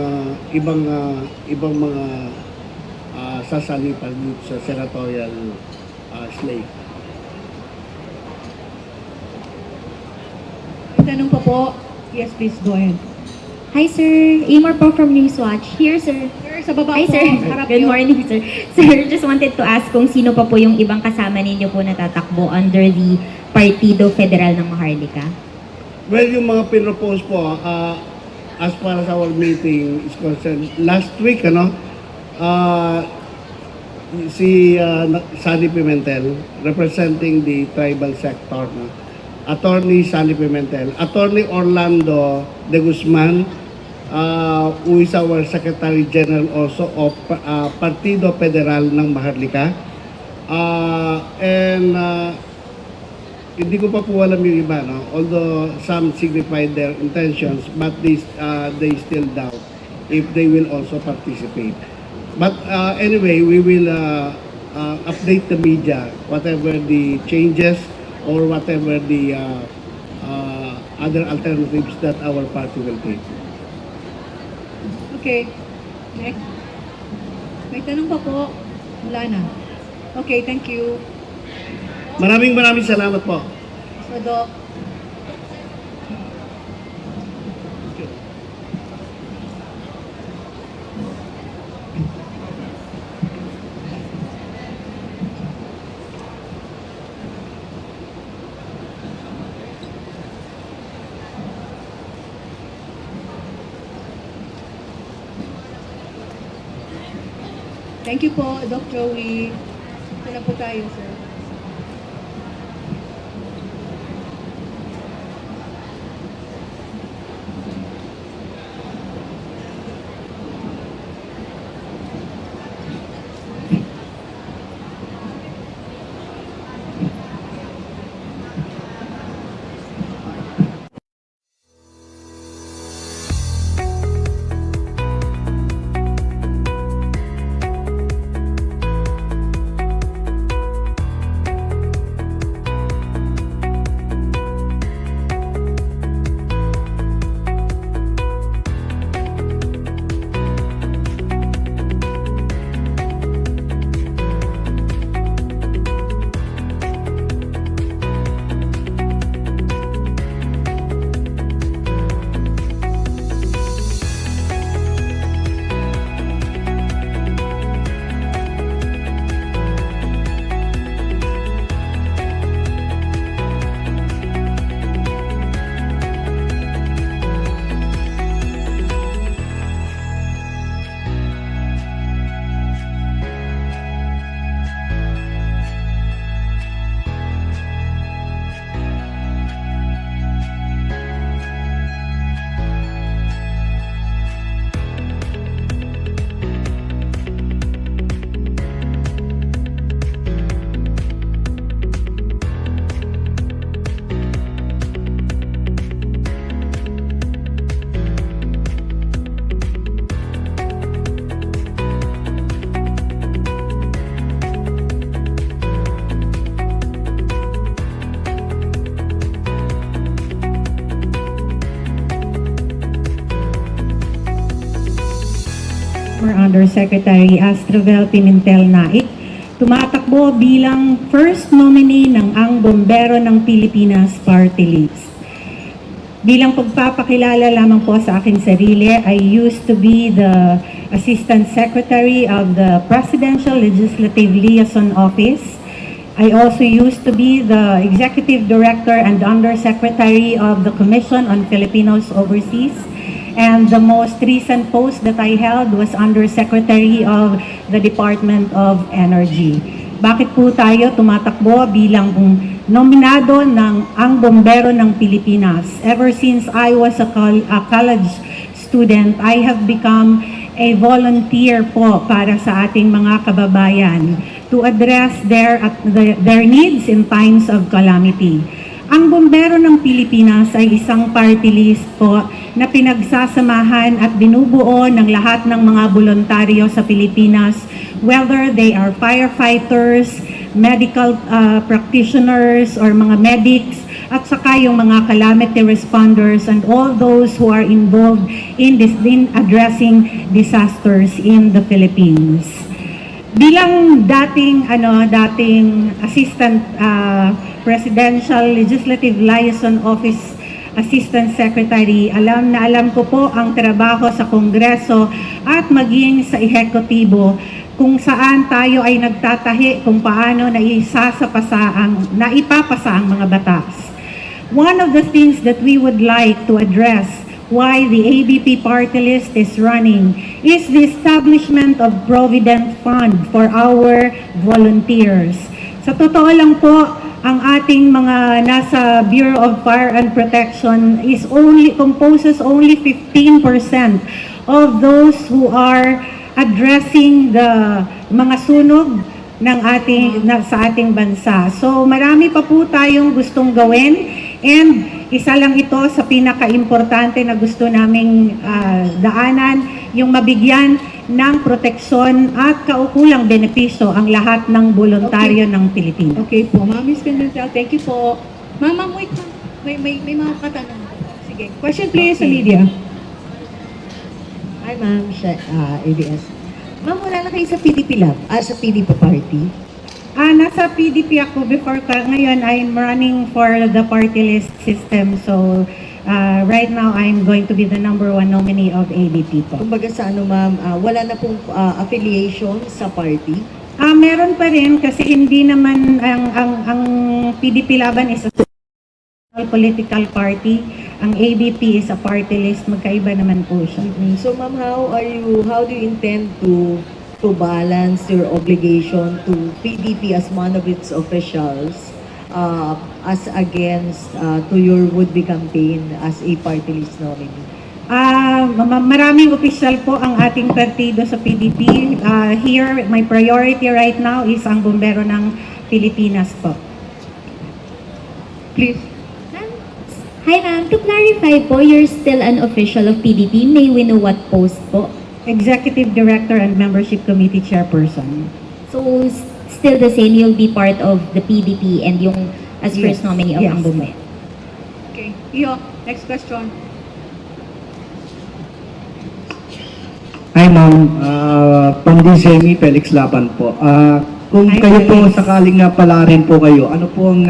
ibang mga sasalipan dito sa senatorial slate. Tanong pa po. Yes, please go ahead. Hi, sir. Amor po from Newswatch. Here, sir. Sir, sa baba Hi, po. sir. Harap Good niyo. morning, sir. Sir, just wanted to ask kung sino pa po yung ibang kasama ninyo po na tatakbo under the Partido Federal ng Maharlika? Well, yung mga pinropose po, as far as our meeting is concerned, last week, ano, Sunny Pimentel, representing the tribal sector. No? Attorney Sunny Pimentel. Attorney Orlando de Guzman, who is our Secretary General also of Partido Federal ng Maharlika. Hindi ko pa po alam yung iba, no? Although some signified their intentions, but they still doubt if they will also participate. But anyway, we will update the media, whatever the changes or whatever the other alternatives that our party will take. Okay. Next. May tanong pa po. Wala na. Okay, thank you. Maraming salamat po. So, Doc. Thank you po, Doc Joey. Ito na po tayo, sir. Undersecretary Astravel Pimentel Naik, tumatakbo bilang first nominee ng Ang Bombero ng Pilipinas Party List. Bilang pagpapakilala lamang po sa aking sarili, I used to be the Assistant Secretary of the Presidential Legislative Liaison Office. I also used to be the Executive Director and Undersecretary of the Commission on Filipinos Overseas. And the most recent post that I held was Undersecretary of the Department of Energy. Bakit po tayo tumatakbo bilang nominado ng Ang Bombero ng Pilipinas? Ever since I was a college student, I have become a volunteer po para sa ating mga kababayan to address their needs in times of calamity. Ang Bombero ng Pilipinas ay isang party list po na pinagsasamahan at binubuo ng lahat ng mga voluntaryo sa Pilipinas, whether they are firefighters, medical practitioners, or mga medics, at saka yung mga calamity responders and all those who are involved in addressing disasters in the Philippines. Bilang dating assistant Presidential Legislative Liaison Office Assistant Secretary, alam na alam ko po ang trabaho sa Kongreso at maging sa ehekutibo kung saan tayo ay nagtatahi kung paano naipapasa ang mga batas. One of the things that we would like to address why the ABP party list is running is the establishment of Provident Fund for our volunteers. Sa totoo lang po, ang ating mga nasa Bureau of Fire and Protection composes only 15% of those who are addressing the mga sunog ng sa ating bansa. So marami pa po tayong gustong gawin, and isa lang ito sa pinaka-importante na gusto naming daanan, yung mabigyan ng proteksyon at kaukulang benepisyo ang lahat ng voluntaryo ng Pilipinas. Okay po, Ma'am Miss Pimentel, thank you po. Ma'am, wait ma'am. May mga katanong. Sige, question please sa media. Hi ma'am, ABS. Ma'am, wala na kayo sa PDP Lab, sa PDP party? Nasa PDP ako before ngayon I'm running for the party list system. So right now I'm going to be the #1 nominee of ABP po. Kumbaga sa ma'am, wala na pong affiliation sa party? Meron pa rin kasi hindi naman ang PDP Laban is a political party. Ang ABP is a party list, magkaiba naman po siya. So ma'am, how do you intend to balance your obligation to PDP as one of its officials as against to your would-be campaign as a party list nominee? Maraming official po ang ating partido sa PDP. Here, my priority right now is ang bombero ng Pilipinas po. Please. Hi ma'am, to clarify po, you're still an official of PDP. May we know what post po? Executive Director and Membership Committee Chairperson. So, still the same, you'll be part of the PDP and yung as first nominee of ang bombero. Okay. Iyo, next question. Hi ma'am, Pandisemi Felix Laban po. Kung kayo po sakaling nga pala rin po kayo, ano po ang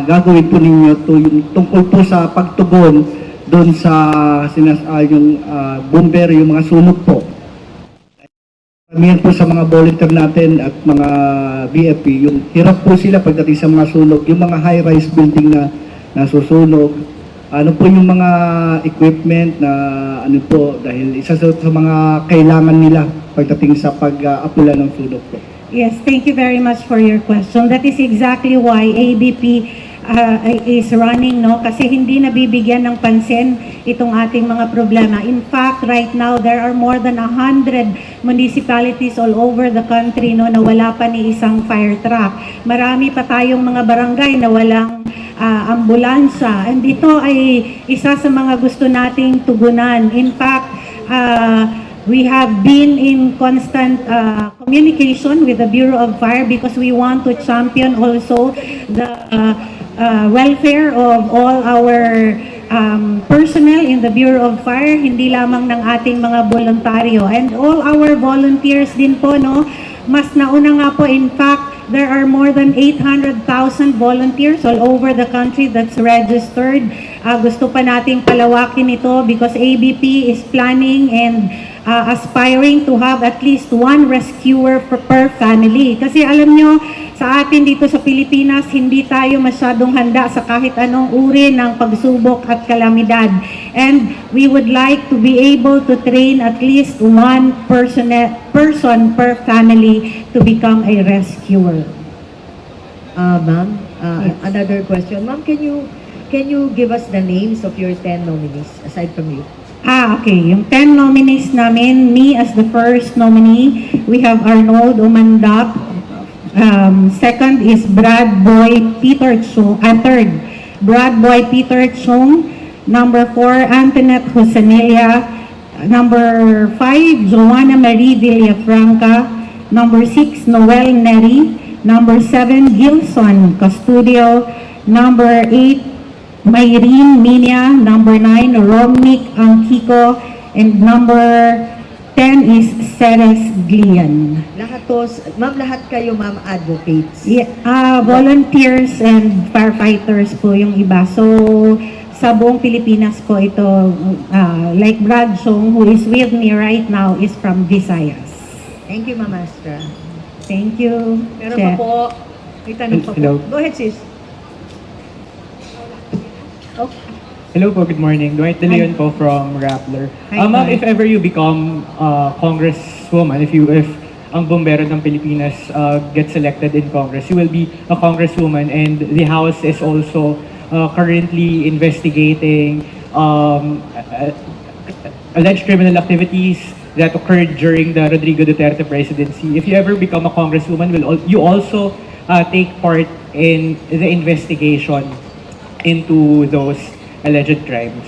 gagawin po ninyo tungkol po sa pagtugon doon sa yung bombero, yung mga sunog po? Karamihan po sa mga volunteer natin at mga BFP, yung hirap po sila pagdating sa mga sunog, yung mga high-rise building na nasusunog. Ano po yung mga equipment na dahil isa sa mga kailangan nila pagdating sa pag-apula ng sunog po? Yes, thank you very much for your question. That is exactly why ABP is running, no? Kasi hindi nabibigyan ng pansin itong ating mga problema. In fact, right now, there are more than 100 municipalities all over the country, no, na wala pa ni isang fire truck. Marami pa tayong mga barangay na walang ambulansya. And ito ay isa sa mga gusto nating tugunan. In fact, we have been in constant communication with the Bureau of Fire because we want to champion also the welfare of all our personnel in the Bureau of Fire, hindi lamang ng ating mga voluntaryo. And all our volunteers din po, no? Mas nauna nga po, in fact, there are more than 800,000 volunteers all over the country that's registered. Gusto pa nating palawakin ito because ABP is planning and aspiring to have at least one rescuer per family. Kasi alam nyo, sa atin dito sa Pilipinas, hindi tayo masyadong handa sa kahit anong uri ng pagsubok at kalamidad. And we would like to be able to train at least one person per family to become a rescuer. Ma'am, another question. Ma'am, can you give us the names of your 10 nominees aside from you? Okay. Yung 10 nominees namin, me as the first nominee, we have Arnold Umandap. Second is Brad Boy Peter Chung. Third, Brad Boy Peter Chung. Number 4, Antoinette Josenelia. Number 5, Joanna Marie Villafranca. Number 6, Noel Neri. Number 7, Gilson Custodio. Number 8, Mayrene Minia. Number 9, Romnick Angkiko. And number 10 is Ceres Glian. Ma'am, lahat kayo, ma'am, advocates? Yeah, volunteers and firefighters po yung iba. So, sa buong Pilipinas po ito, like Brad Chong, who is with me right now, is from Visayas. Thank you, Ma'am Astra. Thank you. Meron pa po. May tanong pa po. Hello. Go ahead, sis. Okay. Hello po, good morning. Dwight De Leon po from Rappler. Hi, Ma'am, Dwight. if ever you become congresswoman, if ang bombero ng Pilipinas gets elected in Congress, you will be a congresswoman, and the House is also currently investigating alleged criminal activities that occurred during the Rodrigo Duterte presidency. If you ever become a congresswoman, will you also take part in the investigation into those alleged crimes?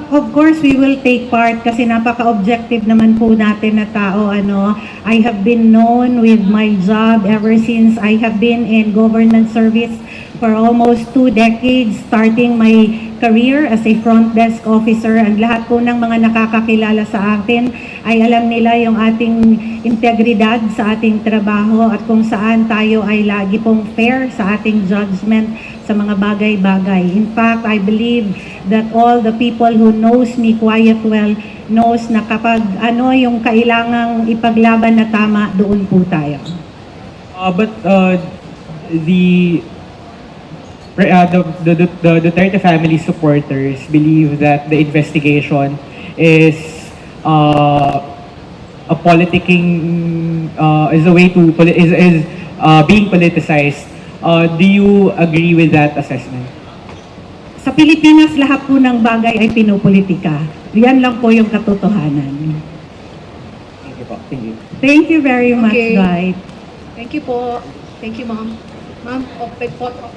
Of course, we will take part kasi napaka-objective naman po natin na tao. I have been known with my job ever since I have been in government service for almost 2 decades, starting my career as a front desk officer. And lahat po ng mga nakakakilala sa atin ay alam nila yung ating integridad sa ating trabaho at kung saan tayo ay lagi pong fair sa ating judgment sa mga bagay-bagay. In fact, I believe that all the people who knows me quite well knows na kapag yung kailangang ipaglaban na tama, doon po tayo. But the Duterte family supporters believe that the investigation is a politicking is a way to being politicized. Do you agree with that assessment? Sa Pilipinas, lahat po ng bagay ay pinopolitika. Yan lang po yung katotohanan. Thank you po. Thank you. Thank you very much, Okay. Dwight. Thank you po. Thank you, ma'am. Ma'am, open photo.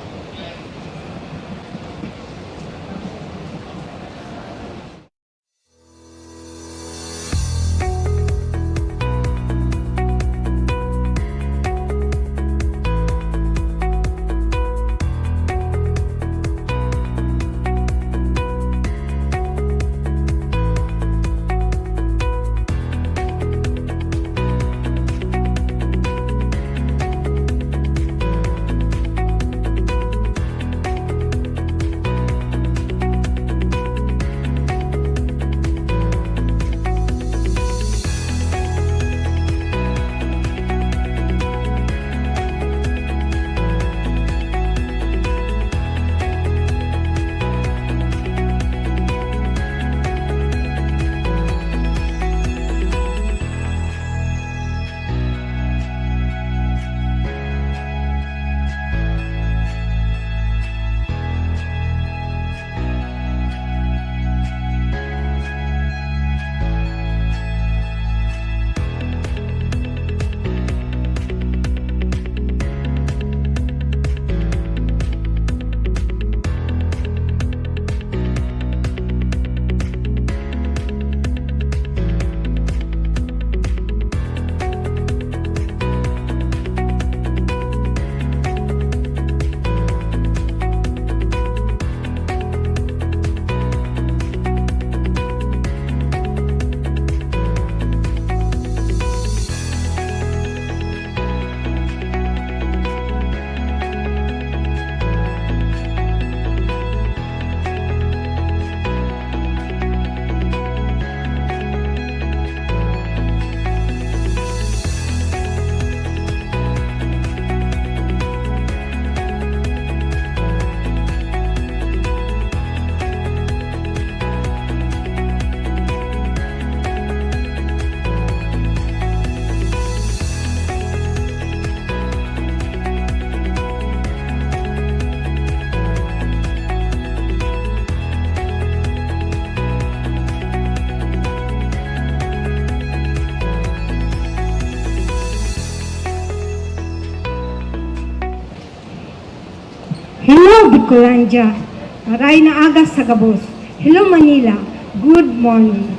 Hello, Bicolandia. Maray na aga sa Gabos. Hello, Manila. Good morning.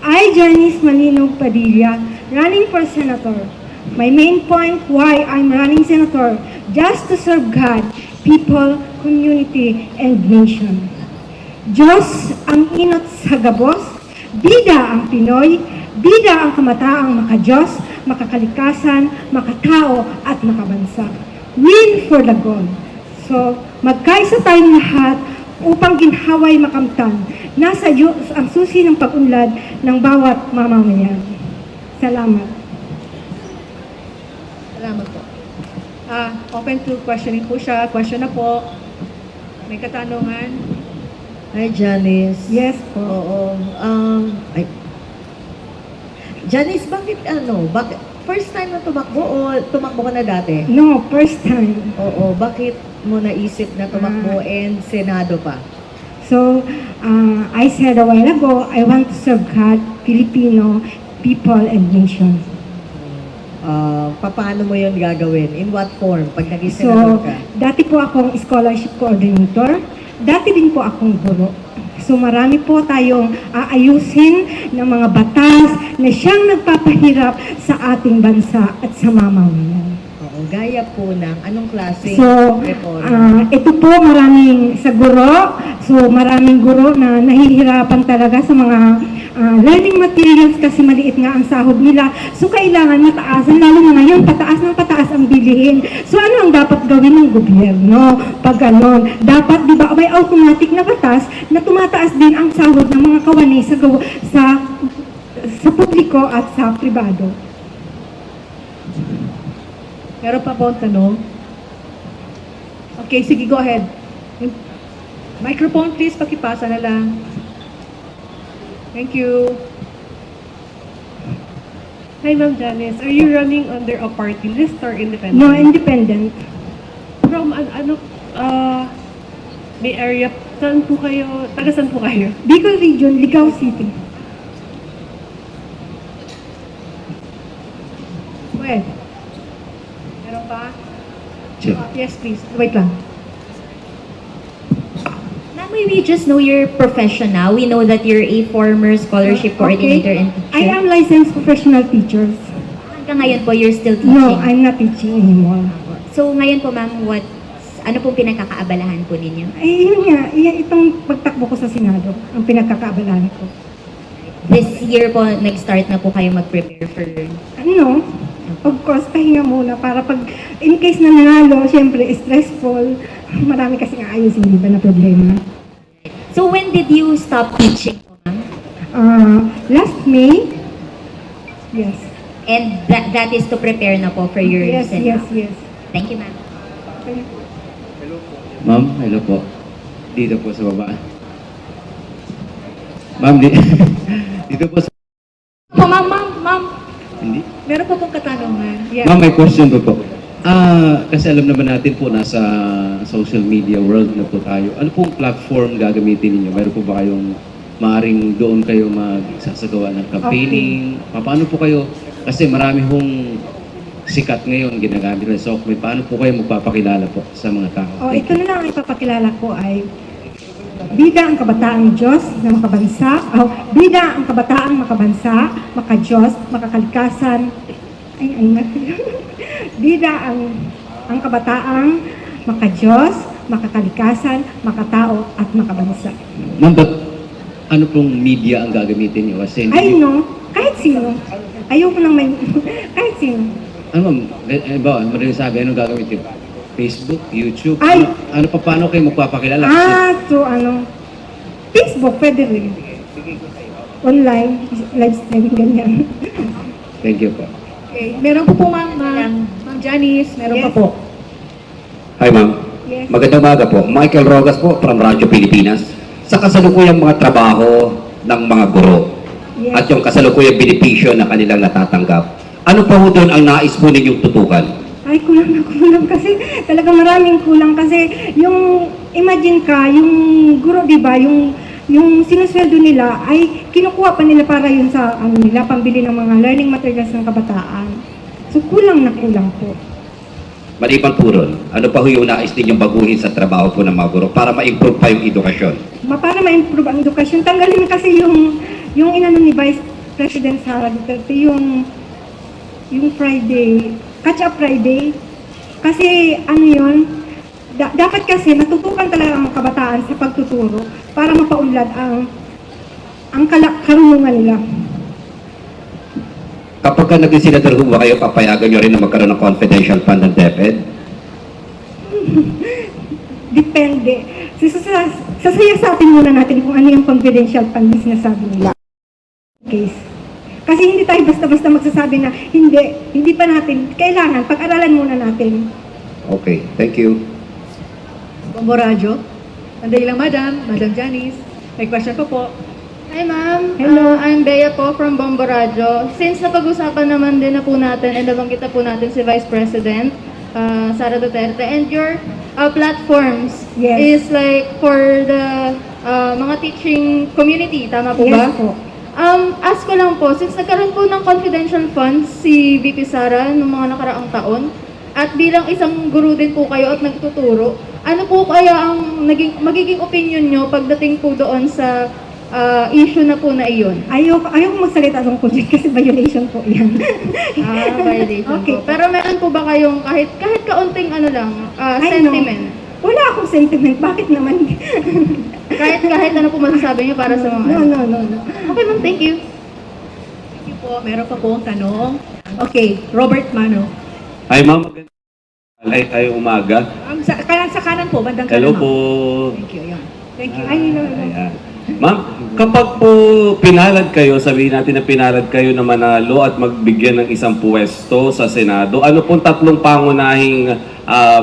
I, Janice Maninog Padilla, running for Senator. My main point why I'm running Senator, just to serve God, people, community, and nation. Diyos ang inot sa Gabos, bida ang Pinoy, bida ang kamataang makadiyos, makakalikasan, makatao, at makabansa. Win for the goal. So, magkaisa tayong lahat upang ginhaway makamtan. Nasa Diyos ang susi ng pag-unlad ng bawat mamamayan. Salamat. Salamat po. Open to questioning po siya. Question na po. May katanungan? Hi, Janice. Yes po. Oo. Ay. Janice, bakit first time na tumakbo o tumakbo ka na dati? No, first time. Oo, bakit mo naisip na tumakbo and Senado pa? So, I said a while ago, I want to serve God, Filipino people and nation. Paano mo yun gagawin? In what form? Pag naging So, senador ka? dati po akong scholarship coordinator. Dati din po akong guro. So, marami po tayong aayusin ng mga batas na siyang nagpapahirap sa ating bansa at sa mamamayan. Oo, gaya po ng anong klase So, reforma? ito po maraming sa guro. So, maraming guro na nahihirapan talaga sa mga learning materials kasi maliit nga ang sahod nila. So, kailangan mataasan, lalo na ngayon, pataas ng pataas ang bilihin. So, ano ang dapat gawin ng gobyerno? Pag ganon, dapat, di ba, may automatic na batas na tumataas din ang sahod ng mga kawani sa publiko at sa pribado. Meron pa po ang tanong? Okay, sige, go ahead. Microphone please, pakipasa na lang. Thank you. Hi, Ma'am Janice. Are you running under a party list or independent? No, independent. From may area, saan po kayo, taga saan po kayo? Bicol Region, Ligao City. Well, meron pa? Sure. Yes, please. Wait lang. Ma'am, may we just know your profession now? We know that you're a former scholarship coordinator and teacher. I am licensed professional teacher. Hanggang ngayon po, you're still teaching? No, I'm not teaching anymore. So ngayon po, ma'am, ano pong pinagkakaabalahan po ninyo? Ay, yun nga, itong pagtakbo ko sa Senado, ang pinagkakaabalahan ko. This year po, nag-start na po kayo mag-prepare for... Ano? Of course, pahinga muna para pag, in case na nanalo, syempre, stressful. Marami kasing aayusin, di ba, na problema. So when did you stop teaching po, ma'am? Last May. Yes. And that is to prepare na po for your Yes, Senate? yes. Thank you, ma'am. Ma'am, hello po. Dito po sa baba. Ma'am, dito po sa... Ma'am. Hindi? Meron pa pong katanungan. Yeah. Ma'am, may question po. Kasi alam naman natin po, nasa social media world na po tayo. Ano pong platform gagamitin ninyo? Meron po ba kayong maaring doon kayo magsasagawa ng campaigning? Paano po kayo? Kasi marami hong sikat ngayon ginagamit ng SOCMED. Paano po kayo magpapakilala po sa mga tao? Ito na lang ang ipapakilala ko ay bida ang kabataang Diyos na makabansa, bida ang kabataang makabansa, makadiyos, makakalikasan, bida ang kabataang makadiyos, makakalikasan, makatao, at makabansa. Ma'am, ano pong media ang gagamitin niyo? Kasi Kahit sino. Ayoko nang may, kahit sino. ano ma'am, ba, sabi, anong gagamitin? Facebook, YouTube? Ay! Paano kayo magpapakilala? Facebook, pwede rin. Online, live streaming, ganyan. Thank you po. Okay. Meron po Ma'am Janice. Meron pa po. Hi ma'am. Yes. Magandang umaga po. Michael Rogas po from Radyo Pilipinas. Sa kasalukuyang mga trabaho ng mga guro at yung kasalukuyang benepisyo na kanilang natatanggap, ano pa ho doon ang nais po ninyong tutukan? Ay, kulang kasi talaga maraming kulang kasi yung imagine ka, yung guro, di ba, yung sinusweldo nila ay kinukuha pa nila para yun sa nila, pambili ng mga learning materials ng kabataan. So, kulang na kulang po. Maliban po ron, ano pa ho yung nais ninyong baguhin sa trabaho po ng mga guro para ma-improve pa yung edukasyon? Para ma-improve ang edukasyon, tanggalin kasi yung inano ni Vice President Sara Duterte, yung Friday, catch-up Friday. Kasi yun, dapat kasi natutukan talaga ang kabataan sa pagtuturo para mapaunlad ang karunungan nila. Kapag ka naging senador ho ba kayo, papayagan nyo rin na magkaroon ng confidential fund ng DepEd? Depende. Sasaya sa atin muna natin kung ano yung confidential fund na sinasabi nila. Case. Kasi hindi tayo basta-basta magsasabi na hindi pa natin, kailangan, pag-aralan muna natin. Okay, thank you. Bombo Radyo. Sandali lang, Madam Janice. May question pa po. Hi ma'am, Hello. I'm Bea po from Bombo Radio. Since napag-usapan naman din na po natin and nabanggit na po natin si Vice President Sara Duterte and your platforms Yes. is like for the mga teaching community, tama po ba? Yes po. Ask ko lang po, since nagkaroon po ng confidential funds si VP Sara noong mga nakaraang taon, at bilang isang guru din po kayo at nagtuturo, ano po kaya ang magiging opinion nyo pagdating po doon sa issue na po na iyon? Ayoko magsalita tungkol dyan kasi violation po yan. Violation Okay. po. Pero meron po ba kayong kahit kaunting ano lang, sentiment? Wala akong sentiment. Bakit naman? kahit ano po masasabi niyo para sa mga No. Okay ma'am, thank you. Thank you po. Meron pa po ang tanong. Okay, Robert Mano. Hi ma'am, ay umaga. Sa kanan po, bandang kanan. Hello ma'am. po. Thank you. Ayan. Thank you. Ayan. Ma'am, kapag po pinalad kayo, sabihin natin na pinalad kayo na manalo at magbigyan ng isang puwesto sa Senado, ano pong tatlong pangunahing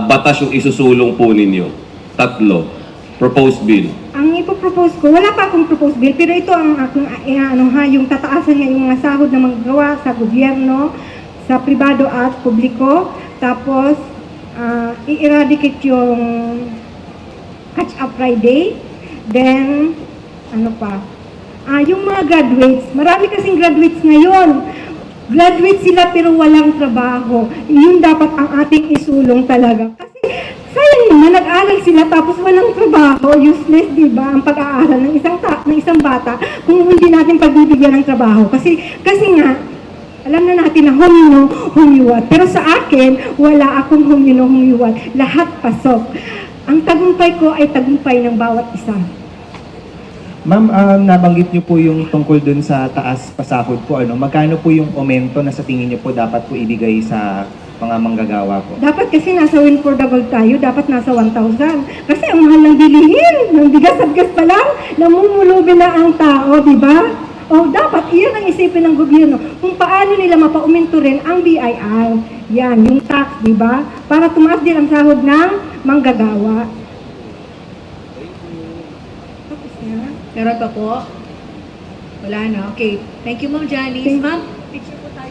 batas yung isusulong po ninyo? Tatlo. Proposed bill. Ang ipopropose ko, wala pa akong proposed bill, pero ito ang aking, yung tataasan niya yung mga sahod na magagawa sa gobyerno, sa pribado at publiko, tapos i-eradicate yung catch-up Friday, then, ano pa, yung mga graduates, marami kasing graduates ngayon, graduate sila pero walang trabaho, yun dapat ang ating isulong talaga. Kasi, sayang naman, nag-aaral sila tapos walang trabaho, useless, di ba, ang pag-aaral ng isang bata kung hindi natin pagbibigyan ng trabaho. Kasi nga, alam na natin na humino, humiwat. Pero sa akin, wala akong humino, humiwat. Lahat pasok. Ang tagumpay ko ay tagumpay ng bawat isa. Ma'am, nabanggit niyo po yung tungkol dun sa taas pasahod po. Magkano po yung aumento na sa tingin niyo po dapat po ibigay sa mga manggagawa po? Dapat kasi nasa win for the gold tayo, dapat nasa 1,000. Kasi ang mahal ng bilihin, ng bigas at gas pa lang, namumulubi na ang tao, di ba? O dapat iyan ang isipin ng gobyerno kung paano nila mapauminto rin ang BIR. Yan, yung tax, di ba? Para tumaas din ang sahod ng manggagawa. Meron pa po? Wala na. Okay. Thank you, Ma'am Janice. Ma'am, picture po tayo.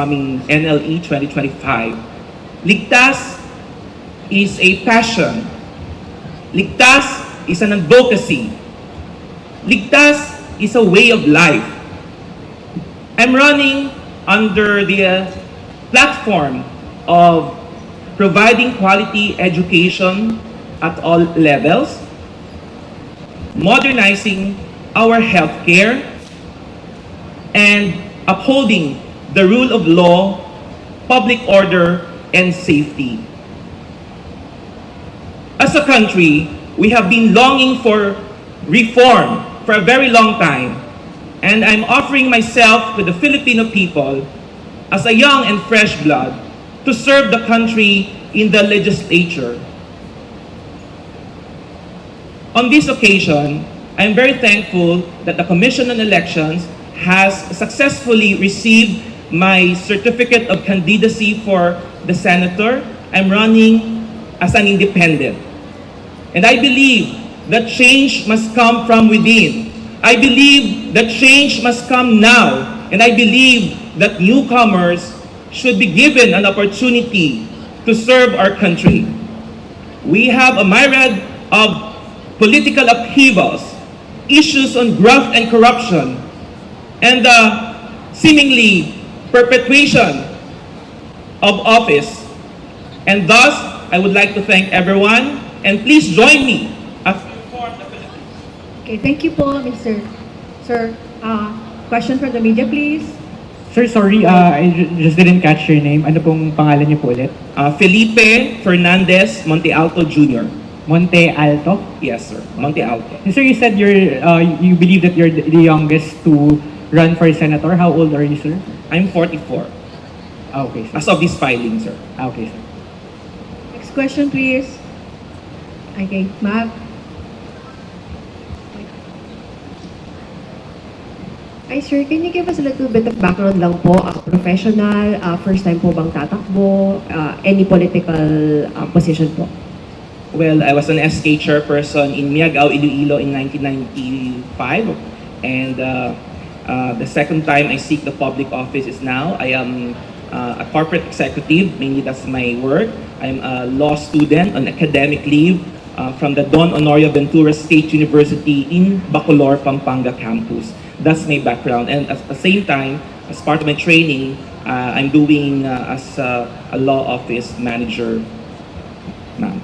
upcoming NLE 2025. Ligtas is a passion. Ligtas is an advocacy. Ligtas is a way of life. I'm running under the platform of providing quality education at all levels, modernizing our healthcare, and upholding the rule of law, public order, and safety. As a country, we have been longing for reform for a very long time, and I'm offering myself to the Filipino people as a young and fresh blood to serve the country in the legislature. On this occasion, I'm very thankful that the Commission on Elections has successfully received my certificate of candidacy for the senator. I'm running as an independent. And I believe that change must come from within. I believe that change must come now. And I believe that newcomers should be given an opportunity to serve our country. We have a myriad of political upheavals, issues on graft and corruption, and the seemingly perpetuation of office. And thus, I would like to thank everyone, and please join me as we reform the Philippines. Okay, thank you po, Mr. Sir. Question from the media, please. Sir, sorry, I just didn't catch your name. Ano pong pangalan niyo po ulit? Felipe Fernandez Monte Alto Jr. Monte Alto? Yes, sir. Monte Alto. Sir, you said you believe that you're the youngest to run for senator. How old are you, sir? I'm 44. Okay, sir. As of this filing, sir. Okay, sir. Next question, please. Okay, ma'am. Hi sir, can you give us a little bit of background lang po? Professional, first time po bang tatakbo? Any political position po? Well, I was an SK chairperson in Miagao, Iloilo in 1995. And the second time I seek the public office is now. I am a corporate executive, mainly that's my work. I'm a law student on academic leave from the Don Honorio Ventura State University in Bacolor, Pampanga campus. That's my background. And at the same time, as part of my training, I'm doing as a law office manager now.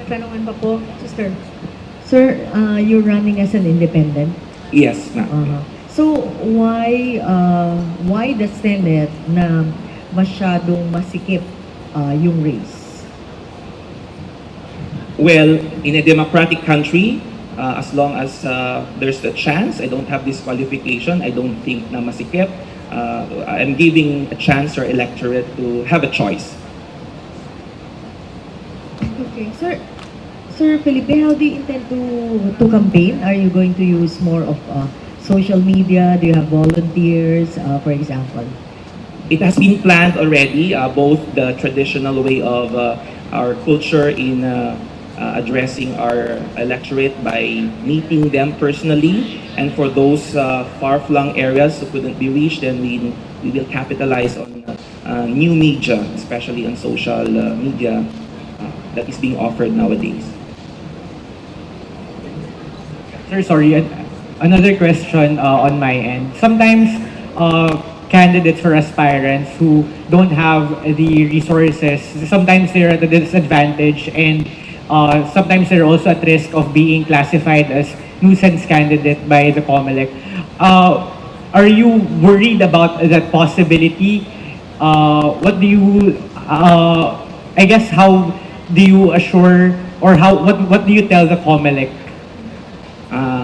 Tanungan pa po, sister. Sir, you're running as an independent? Yes, ma'am. So, why the Senate na masyadong masikip yung race? Well, in a democratic country, as long as there's a chance, I don't have disqualification, I don't think na masikip. I'm giving a chance our electorate to have a choice. Okay, Sir Felipe, how do you intend to campaign? Are you going to use more of social media? Do you have volunteers, for example? It has been planned already, both the traditional way of our culture in addressing our electorate by meeting them personally, and for those far-flung areas who couldn't be reached, then we will capitalize on new media, especially on social media that is being offered nowadays. Sir, sorry, another question on my end. Sometimes candidates or aspirants who don't have the resources, sometimes they're at a disadvantage, and sometimes they're also at risk of being classified as nuisance candidate by the COMELEC. Are you worried about that possibility? What do you, I guess, how do you assure, or what do you tell the COMELEC?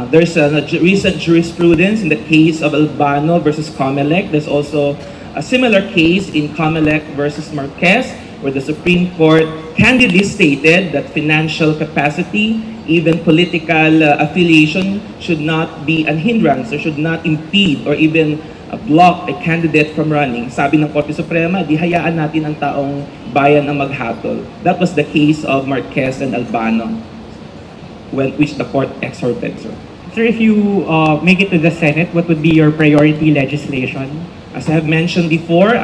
There's a recent jurisprudence in the case of Albano versus COMELEC. There's also a similar case in COMELEC versus Marquez, where the Supreme Court candidly stated that financial capacity, even political affiliation, should not be an hindrance or should not impede or even block a candidate from running. Sabi ng Korte Suprema, di hayaan natin ang taong bayan ang maghatol. That was the case of Marquez and Albano. which the court exhorted, sir. Sir, if you make it to the Senate, what would be your priority legislation? As I have mentioned before,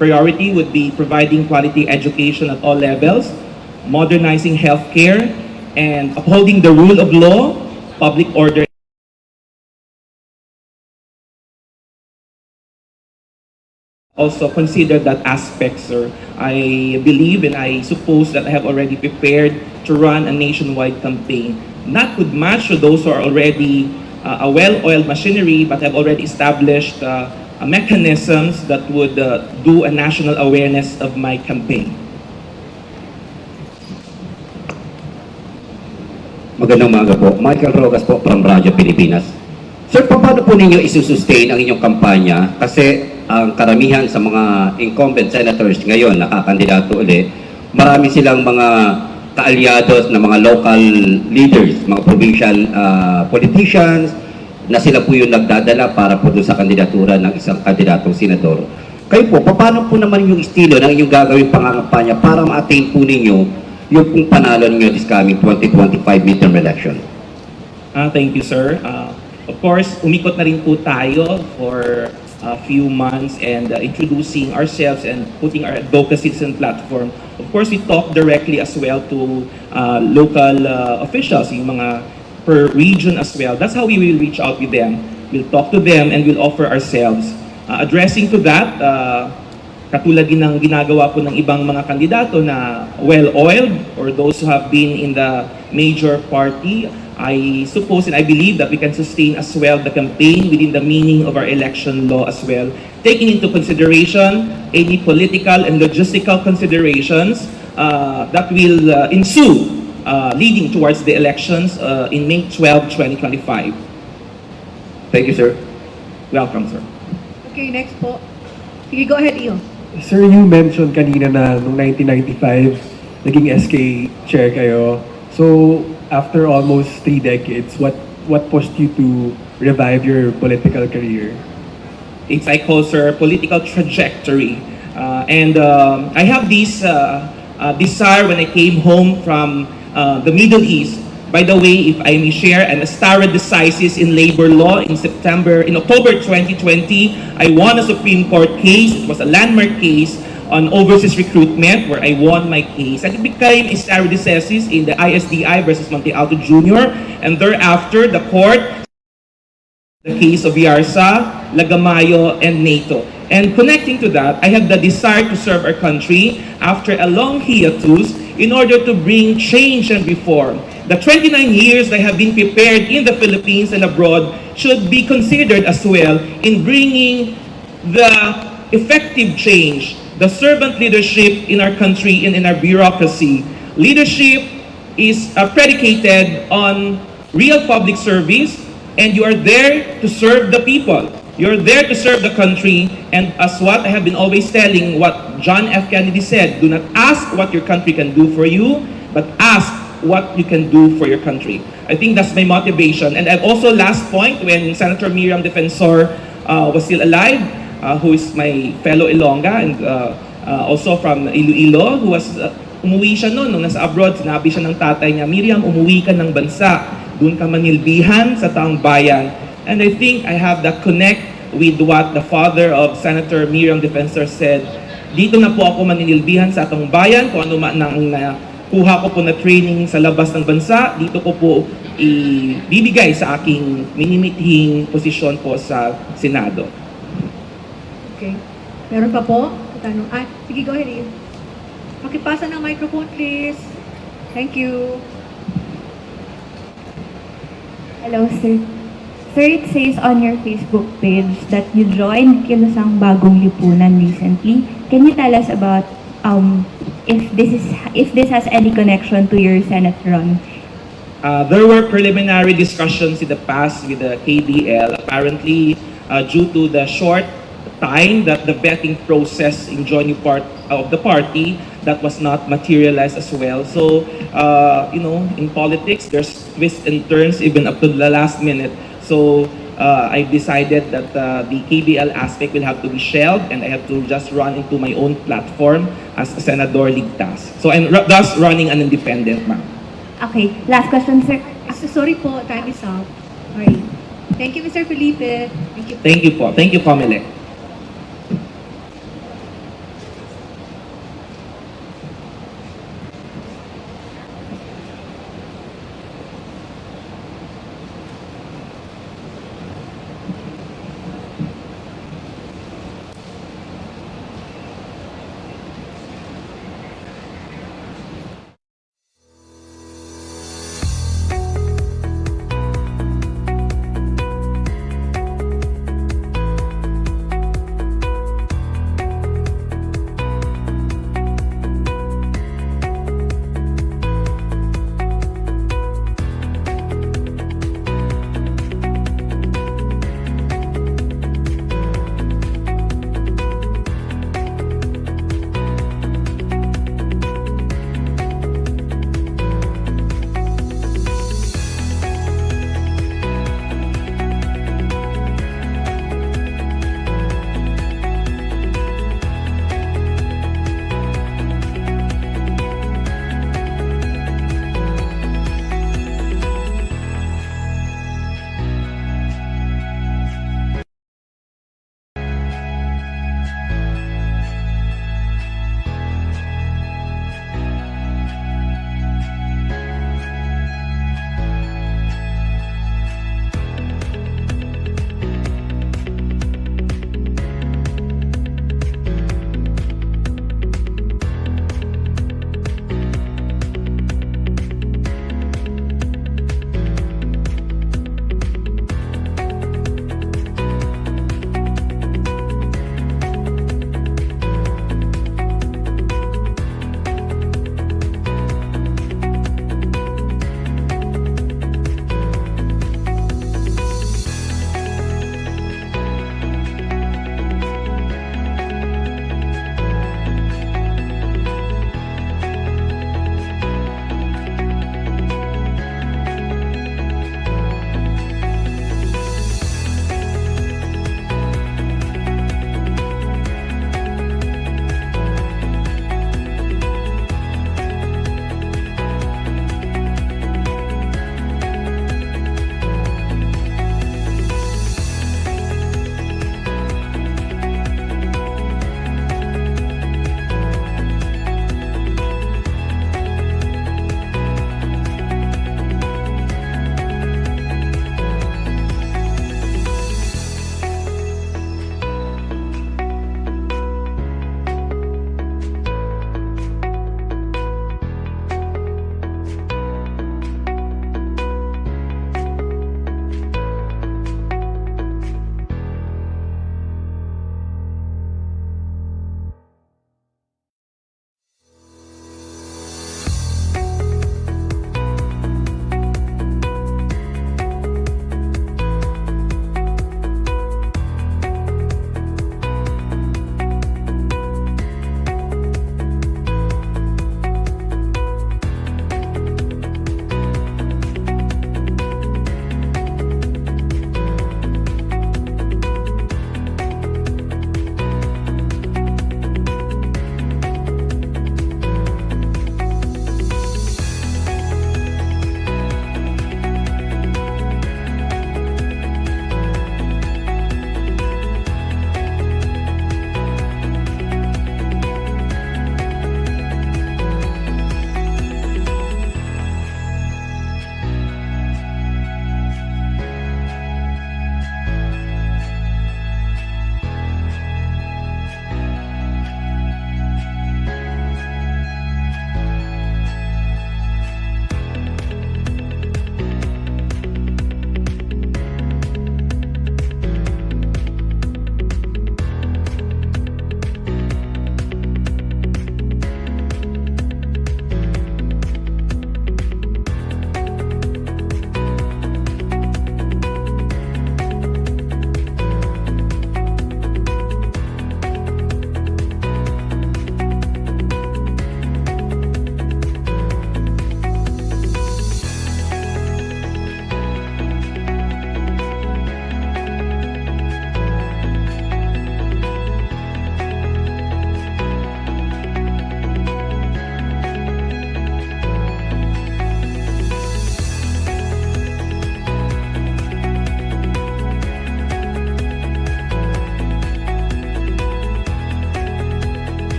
priority would be providing quality education at all levels, modernizing healthcare, and upholding the rule of law, public order. Also consider that aspect, sir. I believe and I suppose that I have already prepared to run a nationwide campaign, not with much to those who are already a well-oiled machinery, but have already established mechanisms that would do a national awareness of my campaign. Magandang umaga po. Michael Rogas po from Radyo Pilipinas. Sir, paano po ninyo isusustain ang inyong kampanya? Kasi ang karamihan sa mga incumbent senators ngayon nakakandidato ulit, marami silang mga kaalyados na mga local leaders, mga provincial politicians, na sila po yung nagdadala para po doon sa kandidatura ng isang kandidatong senador. Kayo po, paano po naman yung estilo ng inyong gagawing pangangampanya para ma-attain po ninyo yung pong panalo ninyo this coming 2025 midterm election? Thank you, sir. Of course, umikot na rin po tayo for a few months and introducing ourselves and putting our advocacy citizen platform. Of course, we talk directly as well to local officials, yung mga per region as well. That's how we will reach out with them. We'll talk to them and we'll offer ourselves. Addressing to that, katulad din ng ginagawa po ng ibang mga kandidato na well-oiled or those who have been in the major party, I suppose and I believe that we can sustain as well the campaign within the meaning of our election law as well, taking into consideration any political and logistical considerations that will ensue leading towards the elections in May 12, 2025. Thank you, sir. Welcome, sir. Okay, next po. Sige, go ahead, Iyo. Sir, you mentioned kanina na noong 1995, naging SK chair kayo. So, after almost 3 decades, what pushed you to revive your political career? It's, I call, sir, political trajectory. And I have this desire when I came home from the Middle East. By the way, if I may share, I'm a stare decisis in labor law in October 2020. I won a Supreme Court case. It was a landmark case on overseas recruitment where I won my case. And it became a stare decisis in the ISDI versus Monte Alto Jr. And thereafter, the court, the case of Yarsa, Lagamayo, and NATO. And connecting to that, I have the desire to serve our country after a long hiatus in order to bring change and reform. The 29 years I have been prepared in the Philippines and abroad should be considered as well in bringing the effective change, the servant leadership in our country and in our bureaucracy. Leadership is predicated on real public service, and you are there to serve the people. You're there to serve the country, and as what I have been always telling, what John F. Kennedy said, do not ask what your country can do for you, but ask what you can do for your country. I think that's my motivation. And I've also, last point, when Senator Miriam Defensor was still alive, who is my fellow Ilongga, and also from Iloilo, who was, umuwi siya noon, nung nasa abroad, sinabi siya ng tatay niya, Miriam, umuwi ka ng bansa, doon ka manilbihan sa taong bayan. And I think I have that connect with what the father of Senator Miriam Defensor said. Dito na po ako maninilbihan sa atong bayan, kung ano man ang kuha ko po na training sa labas ng bansa, dito ko po ibibigay sa aking minimithing posisyon po sa Senado. Okay. Meron pa po? Tanong. Sige, go ahead, Iyo. Pakipasa ng microphone, please. Thank you. Hello, sir. Sir, it says on your Facebook page that you joined Kilusang Bagong Lipunan recently. Can you tell us about if this has any connection to your Senate run? There were preliminary discussions in the past with the KDL. Apparently, due to the short time that the vetting process in joining part of the party, that was not materialized as well. So, you know, in politics, there's twists and turns even up to the last minute. So I decided that the KBL aspect will have to be shelved, and I have to just run into my own platform as Senador Ligtas. So I'm thus running an independent, ma'am. Okay, last question, sir. Sorry po, time is up. Sorry. Thank you, Mr. Felipe. Thank you. Thank you po. Thank you, Comelec.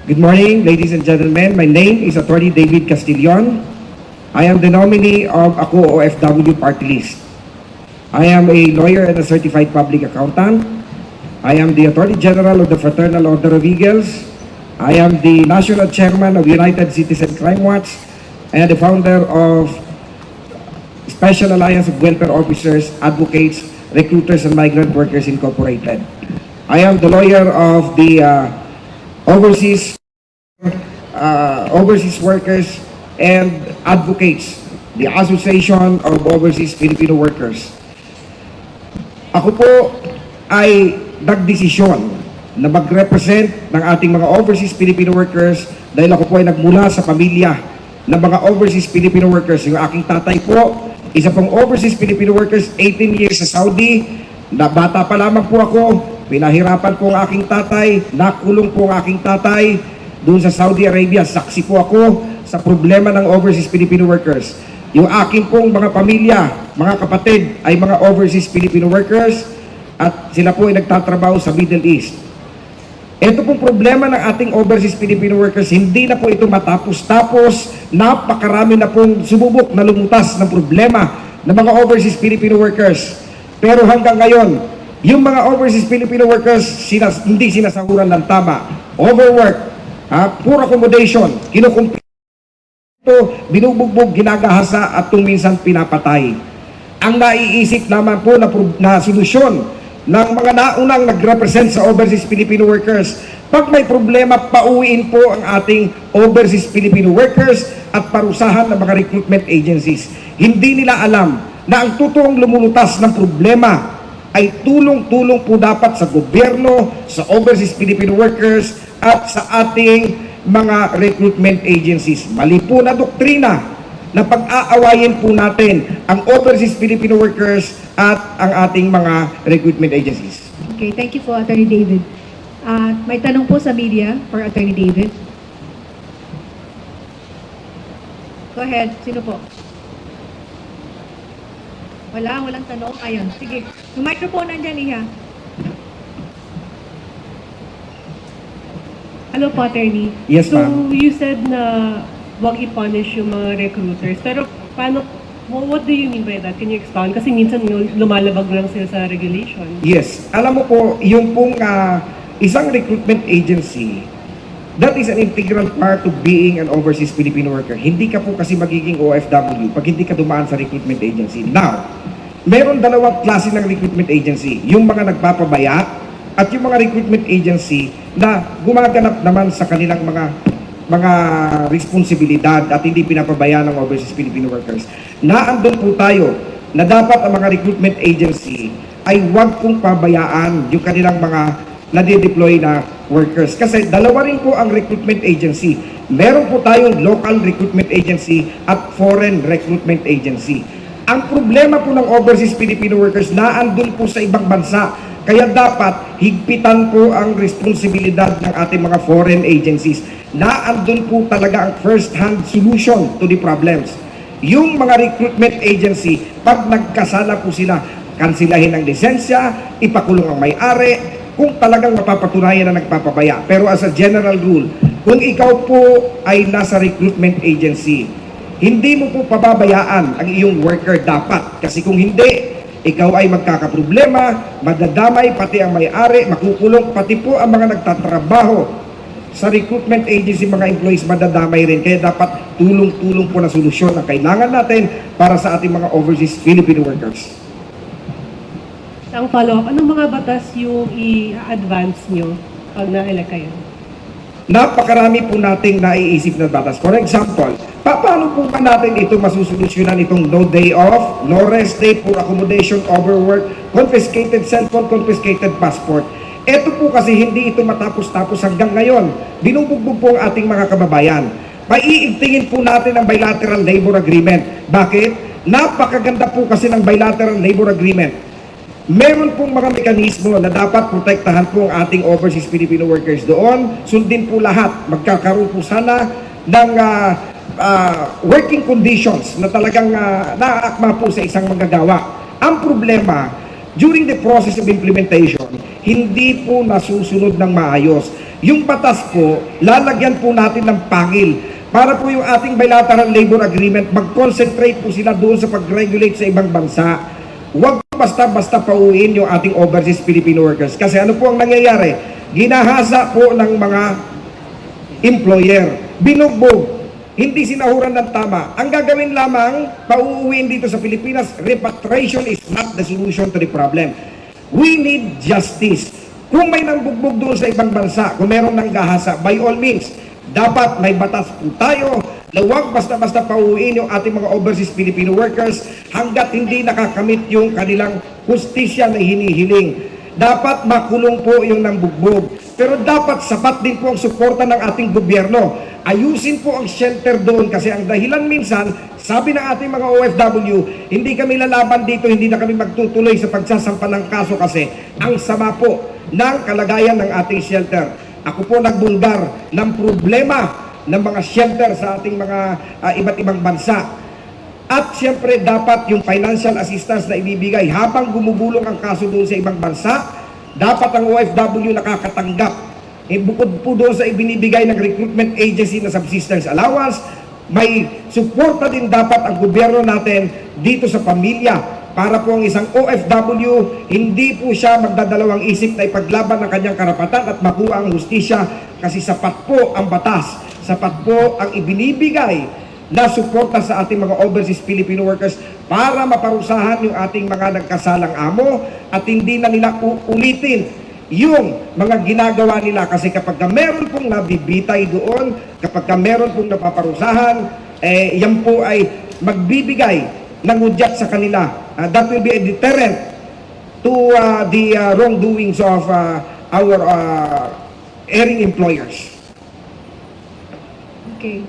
Good morning, ladies and gentlemen. My name is Attorney David Castillon. I am the nominee of Ako OFW Party List. I am a lawyer and a certified public accountant. I am the Attorney General of the Fraternal Order of Eagles. I am the National Chairman of United Citizen Crime Watch and the founder of Special Alliance of Welfare Officers, Advocates, Recruiters, and Migrant Workers Incorporated. I am the lawyer of the overseas workers and advocates, the Association of Overseas Filipino Workers. Ako po ay nagdesisyon na mag-represent ng ating mga overseas Filipino workers dahil ako po ay nagmula sa pamilya ng mga overseas Filipino workers. Yung aking tatay po, isa pong overseas Filipino workers, 18 years sa Saudi. Na bata pa lamang po ako, pinahirapan po ang aking tatay, nakulong po ang aking tatay doon sa Saudi Arabia. Saksi po ako sa problema ng overseas Filipino workers. Yung aking pong mga pamilya, mga kapatid ay mga overseas Filipino workers at sila po ay nagtatrabaho sa Middle East. Ito pong problema ng ating overseas Filipino workers, hindi na po ito matapos-tapos. Napakarami na pong sumubok na lumutas ng problema ng mga overseas Filipino workers. Pero hanggang ngayon, yung mga overseas Filipino workers hindi sinasahuran ng tama. Overwork, poor accommodation, kinukumpit, binubugbog, ginagahasa at minsan pinapatay. Ang naiisip naman po na solusyon ng mga naunang nag-represent sa overseas Filipino workers, pag may problema, pauwiin po ang ating overseas Filipino workers at parusahan ng mga recruitment agencies. Hindi nila alam na ang totoong lumulutas ng problema ay tulong-tulong po dapat sa gobyerno, sa overseas Filipino workers at sa ating mga recruitment agencies. Mali po na doktrina na pag-aawayin po natin ang overseas Filipino workers at ang ating mga recruitment agencies. Okay, thank you po, Attorney David. May tanong po sa media for Attorney David. Go ahead, sino po? Walang tanong. Ayun, sige. Yung microphone nandyan, Iha. Hello po, Attorney. Yes, so, ma'am. you said na wag i-punish yung mga recruiters. Pero, what do you mean by that? Can you expound? Kasi minsan lumalabag lang sila sa regulation. Yes. Alam mo po, yung pong isang recruitment agency, that is an integral part of being an overseas Filipino worker. Hindi ka po kasi magiging OFW pag hindi ka dumaan sa recruitment agency. Now, meron dalawang klase ng recruitment agency. Yung mga nagpapabaya at yung mga recruitment agency na gumaganap naman sa kanilang mga responsibilidad at hindi pinapabaya ng overseas Filipino workers. Naandun po tayo na dapat ang mga recruitment agency ay huwag pong pabayaan yung kanilang mga nade-deploy na workers. Kasi dalawa rin po ang recruitment agency. Meron po tayong local recruitment agency at foreign recruitment agency. Ang problema po ng overseas Filipino workers naandun po sa ibang bansa. Kaya dapat higpitan po ang responsibilidad ng ating mga foreign agencies. Naandun po talaga ang first-hand solution to the problems. Yung mga recruitment agency, pag nagkasala po sila, kansilahin ang lisensya, ipakulong ang may-ari, kung talagang mapapatunayan na nagpapabaya. Pero as a general rule, kung ikaw po ay nasa recruitment agency, hindi mo po pababayaan ang iyong worker dapat. Kasi kung hindi, ikaw ay magkakaproblema, madadamay pati ang may-ari, makukulong pati po ang mga nagtatrabaho sa recruitment agency, mga employees madadamay rin. Kaya dapat tulong-tulong po na solusyon ang kailangan natin para sa ating mga overseas Filipino workers. Ang follow-up, anong mga batas yung i-advance nyo pag na-elect kayo? Napakarami po nating naiisip na batas. For example, paano po ba natin ito masusolusyonan itong no day off, no rest day, poor accommodation, overwork, confiscated cellphone, confiscated passport? Ito po kasi hindi ito matapos-tapos hanggang ngayon. Binubugbog po ang ating mga kababayan. Maiigtingin po natin ang bilateral labor agreement. Bakit? Napakaganda po kasi ng bilateral labor agreement. Meron pong mga mekanismo na dapat protektahan po ang ating overseas Filipino workers doon. Sundin po lahat. Magkakaroon po sana ng working conditions na talagang naaakma po sa isang manggagawa. Ang problema, during the process of implementation, hindi po nasusunod ng maayos. yung batas po, lalagyan po natin ng pangil para po yung ating bilateral labor agreement, mag-concentrate po sila doon sa pag-regulate sa ibang bansa. Huwag basta-basta pauwiin yung ating overseas Filipino workers. Kasi ano po ang nangyayari? Ginahasa po ng mga employer. Binugbog. Hindi sinahuran ng tama. Ang gagawin lamang, pauuwiin dito sa Pilipinas, repatriation is not the solution to the problem. We need justice. Kung may nambugbog doon sa ibang bansa, kung meron ng gahasa, by all means, dapat may batas po tayo na huwag basta-basta pauwiin yung ating mga overseas Filipino workers hanggat hindi nakakamit yung kanilang hustisya na hinihiling. Dapat makulong po yung nambugbog. Pero dapat sapat din po ang suporta ng ating gobyerno. Ayusin po ang shelter doon kasi ang dahilan minsan, sabi ng ating mga OFW, hindi kami lalaban dito, hindi na kami magtutuloy sa pagsasampa ng kaso kasi ang sama po ng kalagayan ng ating shelter. Ako po nagbulgar ng problema ng mga shelter sa ating mga iba't ibang bansa. At siyempre dapat yung financial assistance na ibibigay habang gumugulong ang kaso doon sa ibang bansa, dapat ang OFW nakakatanggap. Bukod po doon sa ibinibigay ng recruitment agency na subsistence allowance, may suporta din dapat ang gobyerno natin dito sa pamilya para po ang isang OFW, hindi po siya magdadalawang isip na ipaglaban ng kanyang karapatan at makuha ang hustisya kasi sapat po ang batas, sapat po ang ibinibigay na suporta sa ating mga overseas Filipino workers para maparusahan yung ating mga nagkasalang amo at hindi na nila ulitin yung mga ginagawa nila kasi kapag meron pong nabibitay doon, kapag meron pong napaparusahan, yan po ay magbibigay ng udyat sa kanila. That will be a deterrent to the wrongdoings of our erring employers. Okay.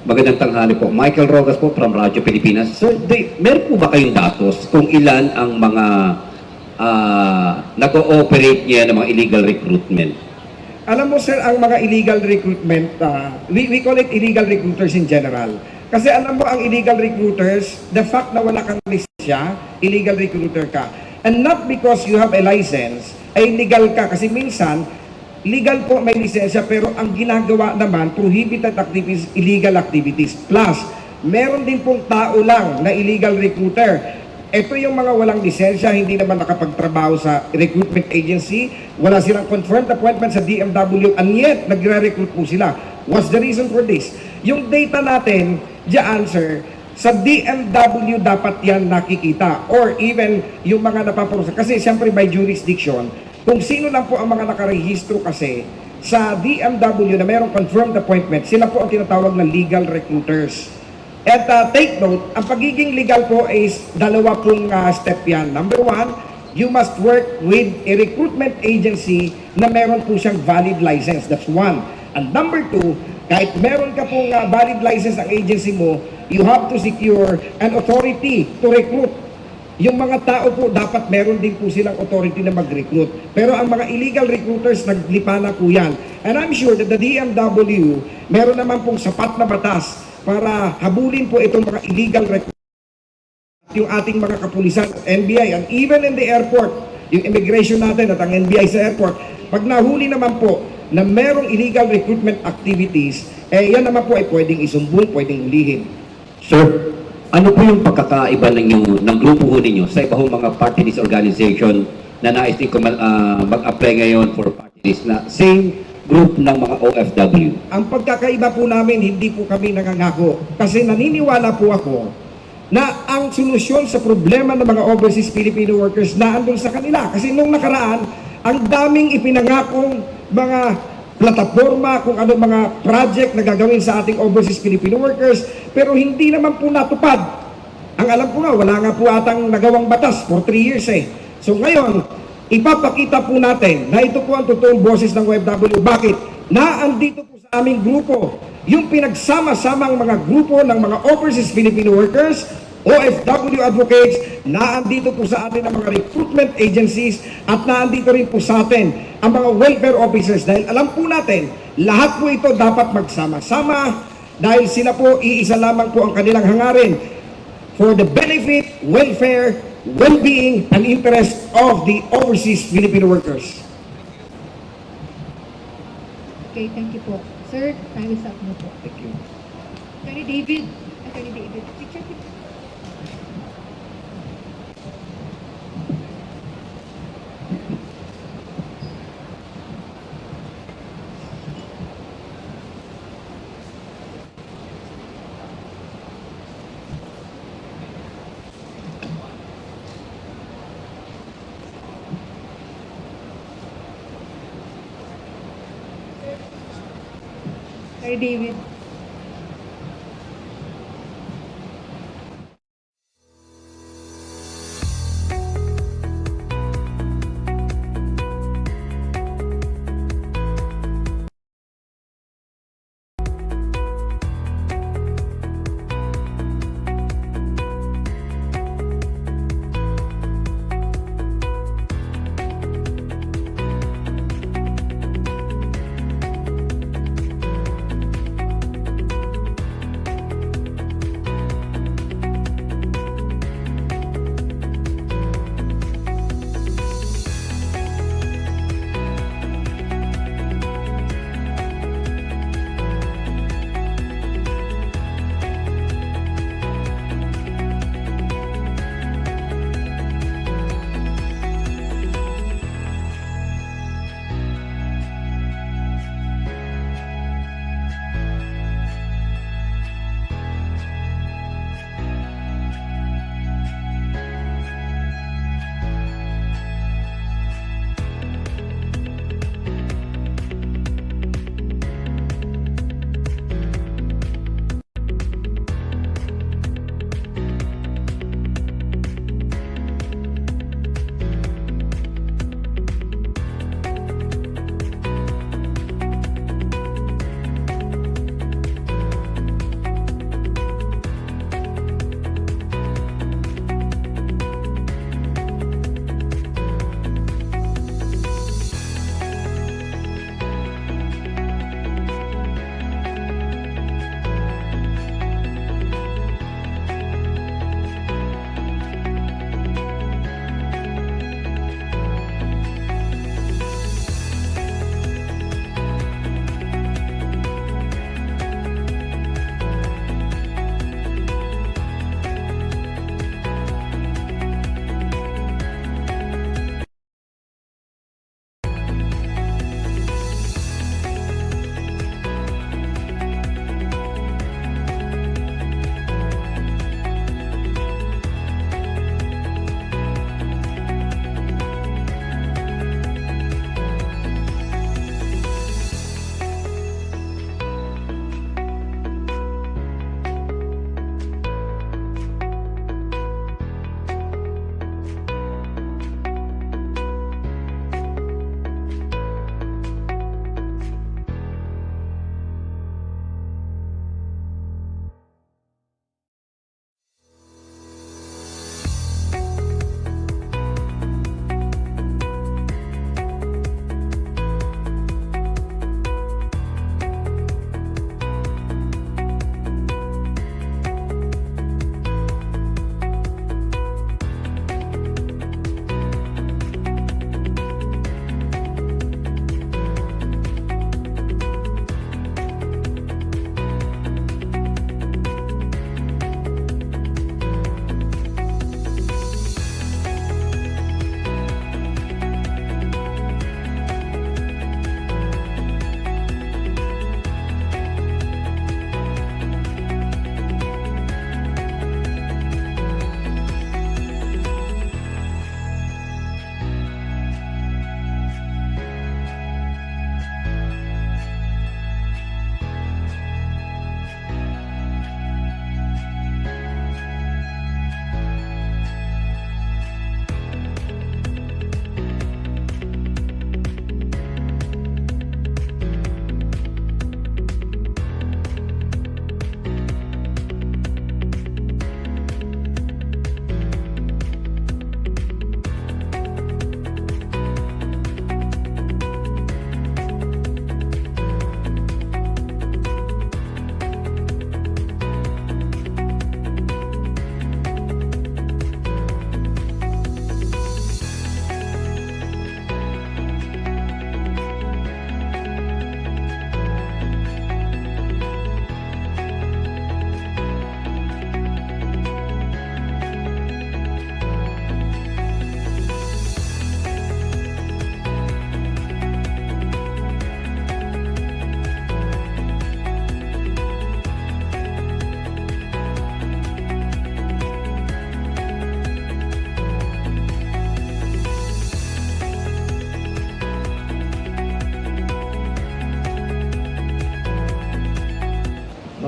Magandang tanghali po. Michael Rogas po from Radyo Pilipinas. So, meron po ba kayong datos kung ilan ang mga nag-ooperate niya ng mga illegal recruitment? Alam mo sir, ang mga illegal recruitment, we call it illegal recruiters in general. Kasi alam mo ang illegal recruiters, the fact na wala kang lisensya, illegal recruiter ka. And not because you have a license, ay legal ka. Kasi minsan, legal po may lisensya pero ang ginagawa naman, prohibited activities, illegal activities. Plus, meron din pong tao lang na illegal recruiter. Ito yung mga walang lisensya, hindi naman nakapagtrabaho sa recruitment agency, wala silang confirmed appointment sa DMW, and yet, nagre-recruit po sila. What's the reason for this? Yung data natin, diyan sir, sa DMW dapat yan nakikita, or even yung mga napaparusa. Kasi siyempre by jurisdiction, kung sino lang po ang mga nakarehistro kasi sa DMW na mayroong confirmed appointment, sila po ang tinatawag na legal recruiters. At take note, ang pagiging legal po is dalawa pong step yan. Number one, you must work with a recruitment agency na meron po siyang valid license. That's one. And number two, kahit meron ka pong valid license ang agency mo, you have to secure an authority to recruit. Yung mga tao po, dapat meron din po silang authority na mag-recruit. Pero ang mga illegal recruiters, naglipa na po yan. And I'm sure that the DMW, meron naman pong sapat na batas para habulin po itong mga illegal recruiters. Yung ating mga kapulisan, NBI, and even in the airport, yung immigration natin at ang NBI sa airport, pag nahuli naman po na merong illegal recruitment activities, yan naman po ay pwedeng isumbong, pwedeng ulihin. Sir, ano po yung pagkakaiba ng grupo ho ninyo sa iba hong mga party list organization na nais din mag-apply ngayon for party list na same group ng mga OFW? Ang pagkakaiba po namin, hindi po kami nangangako. Kasi naniniwala po ako na ang solusyon sa problema ng mga overseas Filipino workers na andun sa kanila. Kasi nung nakaraan, ang daming ipinangakong mga plataforma, kung ano mga project na gagawin sa ating overseas Filipino workers, pero hindi naman po natupad. Ang alam ko nga, wala nga po atang nagawang batas for 3 years eh. So ngayon, ipapakita po natin na ito po ang totoong boses ng OFW. Bakit? Naandito po sa aming grupo yung pinagsama-samang mga grupo ng mga overseas Filipino workers, OFW advocates, naandito po sa atin ang mga recruitment agencies at naandito rin po sa atin ang mga welfare officers dahil alam po natin, lahat po ito dapat magsama-sama dahil sila po iisa lamang po ang kanilang hangarin for the benefit, welfare, well-being, and interest of the overseas Filipino workers. Okay, thank you po. Sir, time is up na po. Thank you. Attorney David. Attorney David. Picture, picture. Attorney David.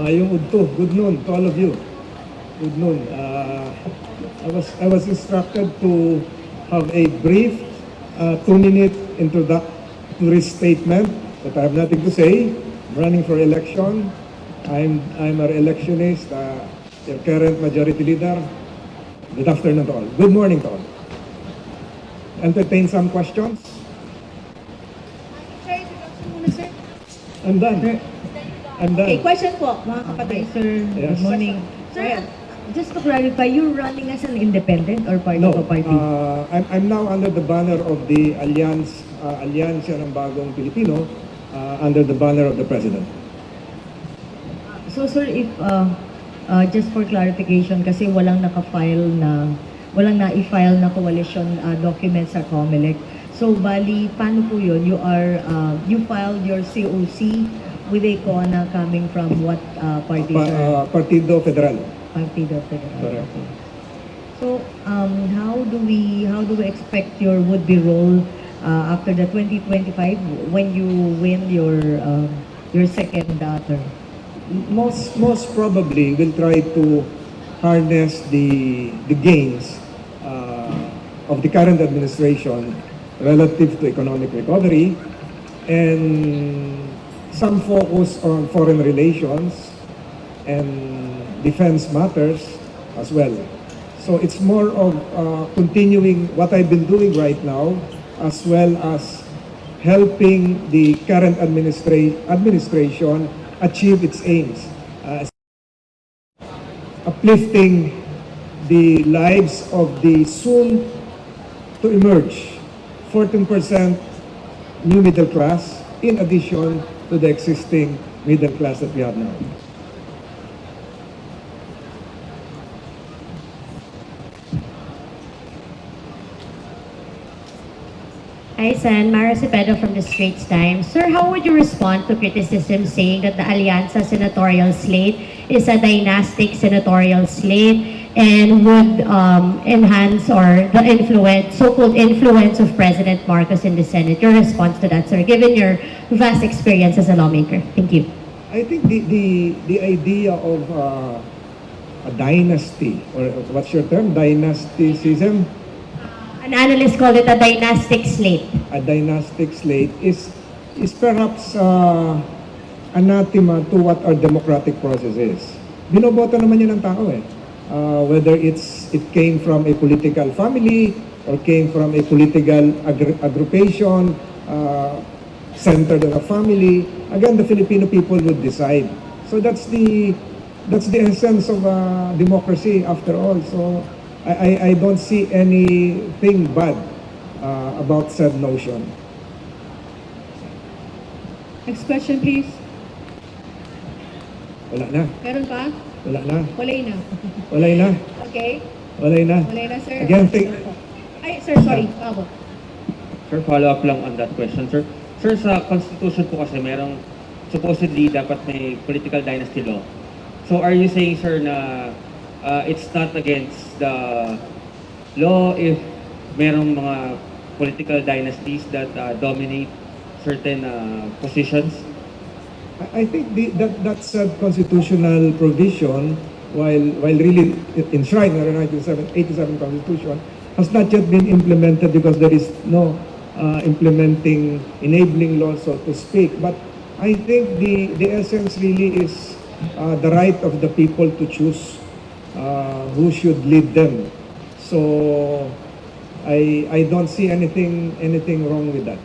Ngayong udto, good noon to all of you. Good noon. I was instructed to have a brief 2-minute introductory statement, but I have nothing to say. I'm running for election. I'm an electionist, your current majority leader. Good afternoon to all. Good morning to all. Entertain some questions? Sir, introduction muna, sir. I'm done. I'm done. Okay, question po, mga kapatid. Sir, Yes. good morning. Sir, just to clarify, you're running as an independent or part of a party? I'm now under the banner of the Alyansya ng Bagong Pilipino, under the banner of the President. So sir, if just for clarification, kasi walang na-file na coalition document sa COMELEC. So bali, paano po yun? You filed your COC with a CONA coming from what party, sir? Partido Federal. Partido Federal. Correct. Okay. So how do we expect your would-be role after the 2025 when you win your second term? Most probably we'll try to harness the gains of the current administration relative to economic recovery and some focus on foreign relations and defense matters as well. So it's more of continuing what I've been doing right now, as well as helping the current administration achieve its aims, uplifting the lives of the soon to emerge 14% new middle class, in addition to the existing middle class that we have now. Hi, Sen. Mara Cepeda from the Straits Times. Sir, how would you respond to criticism saying that the Alianza senatorial slate is a dynastic senatorial slate and would enhance or the so-called influence of President Marcos in the Senate? Your response to that, sir, given your vast experience as a lawmaker. Thank you. I think the idea of a dynasty, or what's your term, dynasticism? An analyst called it a dynastic slate. A dynastic slate is perhaps anathema to what our democratic process is. Binoboto naman yun ng tao eh. Whether it came from a political family or came from a political aggregation centered on a family, again, the Filipino people would decide. So that's the essence of democracy after all. So I don't see anything bad about said notion. Next question, please. Wala na. Meron pa? Wala na. Walay na. Walay na. Okay. Walay na. Walay na, sir. Again, Ay, sir, sorry. Abo. Sir, follow up lang on that question, sir. Sir, sa Constitution po kasi merong supposedly dapat may political dynasty law. So are you saying, sir, na it's not against the law if merong mga political dynasties that dominate certain positions? I think that said constitutional provision, while really enshrined in the 1987 Constitution, has not yet been implemented because there is no implementing, enabling law, so to speak. But I think the essence really is the right of the people to choose who should lead them. So I don't see anything wrong with that.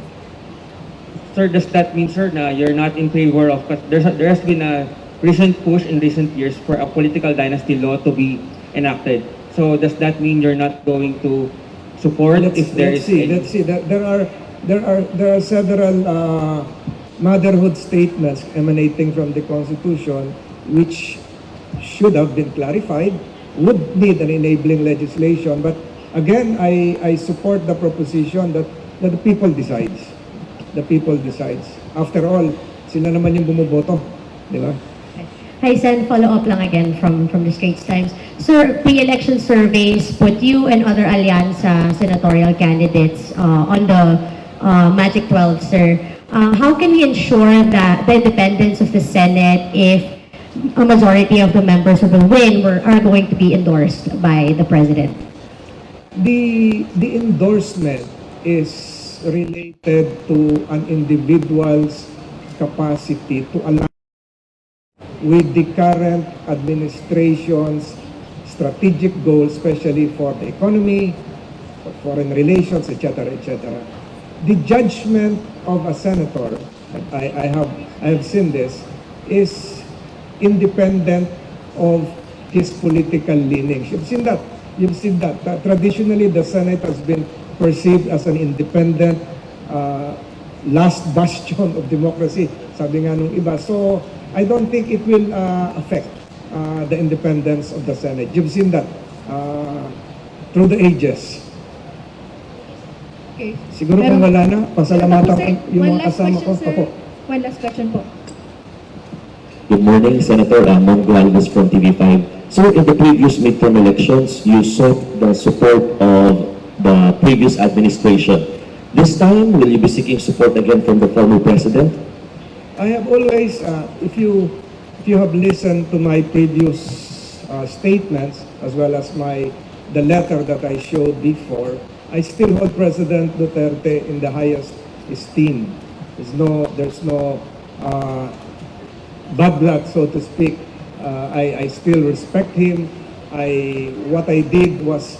Sir, does that mean, sir, na you're not in favor of, there has been a recent push in recent years for a political dynasty law to be enacted. So does that mean you're not going to support if there is any? Let's see. There are several motherhood statements emanating from the Constitution which should have been clarified, would need an enabling legislation. But again, I support the proposition that the people decides. The people decides. After all, sila naman yung bumuboto. Di ba? Hi, Sen. Follow up lang again from the Straits Times. Sir, pre-election surveys put you and other Alianza senatorial candidates on the Magic 12, sir. How can we ensure that the independence of the Senate if a majority of the members who will win are going to be endorsed by the president? The endorsement is related to an individual's capacity to align with the current administration's strategic goals, especially for the economy, for foreign relations, etc., etc. The judgment of a senator, I have seen this, is independent of his political leanings. You've seen that. That traditionally the Senate has been perceived as an independent last bastion of democracy, sabi nga nung iba. So I don't think it will affect the independence of the Senate. You've seen that through the ages. Okay. Siguro kung wala na, pasalamatan ko yung One mga last kasama question, ko. sir. Opo. One last question po. Good morning, Senator Ramon Gualvez from TV5. So, in the previous midterm elections, you sought the support of the previous administration. This time, will you be seeking support again from the former president? I have always, if you have listened to my previous statements, as well as the letter that I showed before, I still hold President Duterte in the highest esteem. There's no bad blood, so to speak. I still respect him. What I did was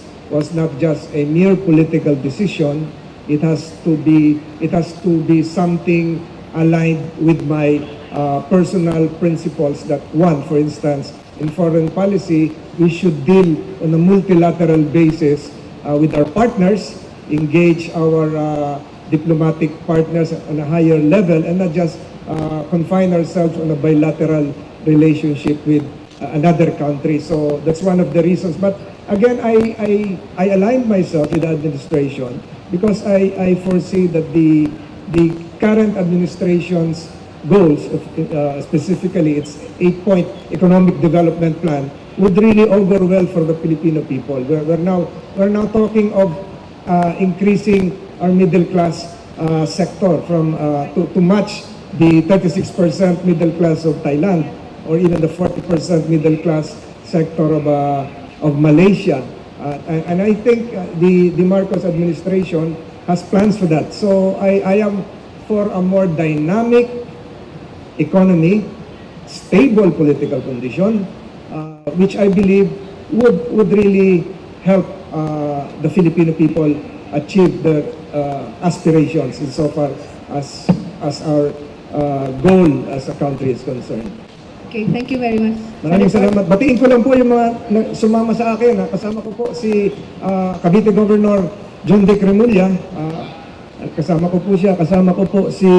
not just a mere political decision. It has to be something aligned with my personal principles. That one, for instance, in foreign policy, we should deal on a multilateral basis with our partners, engage our diplomatic partners on a higher level, and not just confine ourselves on a bilateral relationship with another country. So that's one of the reasons. But again, I aligned myself with the administration because I foresee that the current administration's goals, specifically its 8-point economic development plan, would really overwhelm for the Filipino people. We're now talking of increasing our middle class sector from to match the 36% middle class of Thailand, or even the 40% middle class sector of Malaysia. And I think the Marcos administration has plans for that. So I am for a more dynamic economy, stable political condition, which I believe would really help the Filipino people achieve their aspirations insofar as our goal as a country is concerned. Okay, thank you very much. Maraming salamat. Batiin ko lang po yung mga sumama sa akin. Kasama ko po si Cavite Governor John Dick Remulla. Kasama ko po siya. Kasama ko po si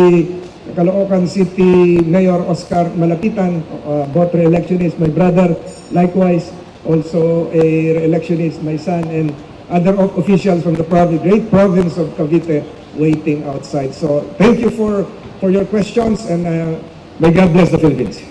Caloocan City Mayor Oscar Malapitan, both re-electionist. My brother, likewise, also a re-electionist, my son, and other officials from the great province of Cavite waiting outside. So thank you for your questions, and may God bless the Philippines.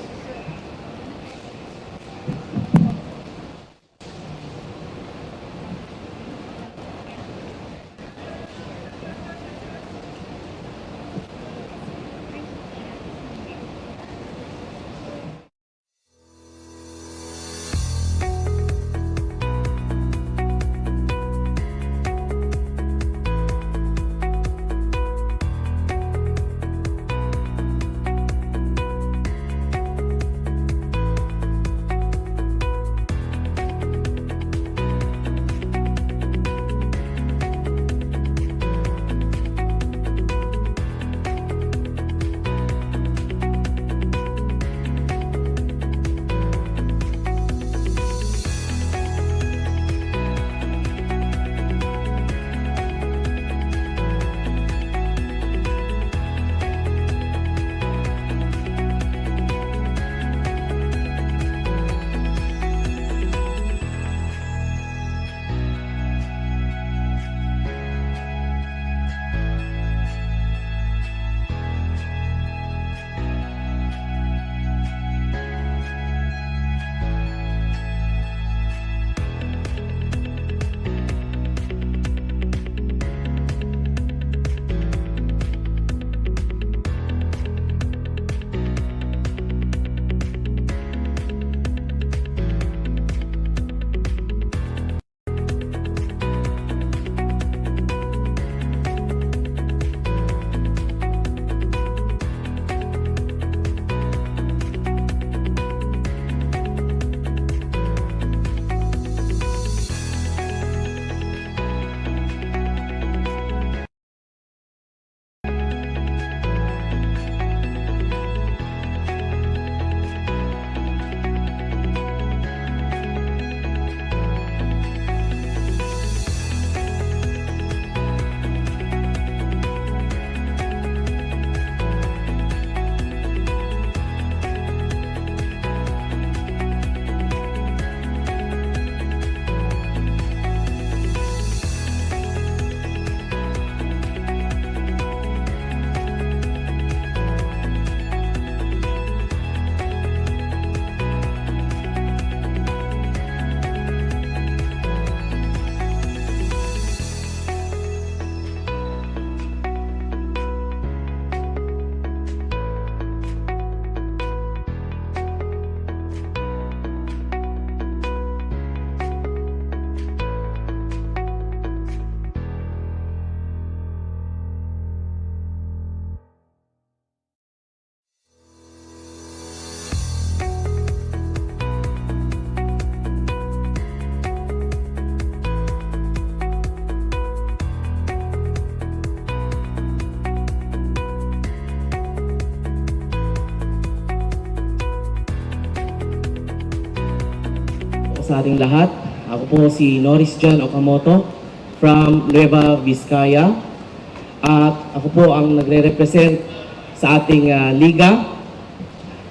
sa ating lahat. Ako po si Norris John Okamoto from Nueva Vizcaya. At ako po ang nagre-represent sa ating liga.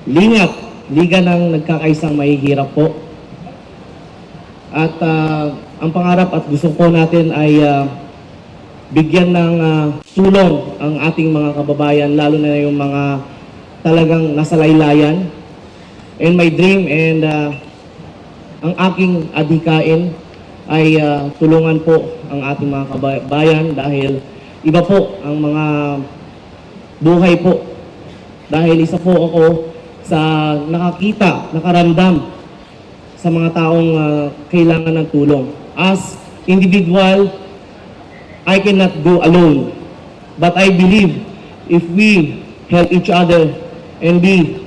Lingat, liga ng nagkakaisang mahihirap po. At ang pangarap at gusto po natin ay bigyan ng tulong ang ating mga kababayan, lalo na yung mga talagang nasa laylayan. And my dream and ang aking adhikain ay tulungan po ang ating mga kababayan dahil iba po ang mga buhay po. Dahil isa po ako sa nakakita, nakaramdam sa mga taong kailangan ng tulong. As individual, I cannot go alone. But I believe if we help each other and be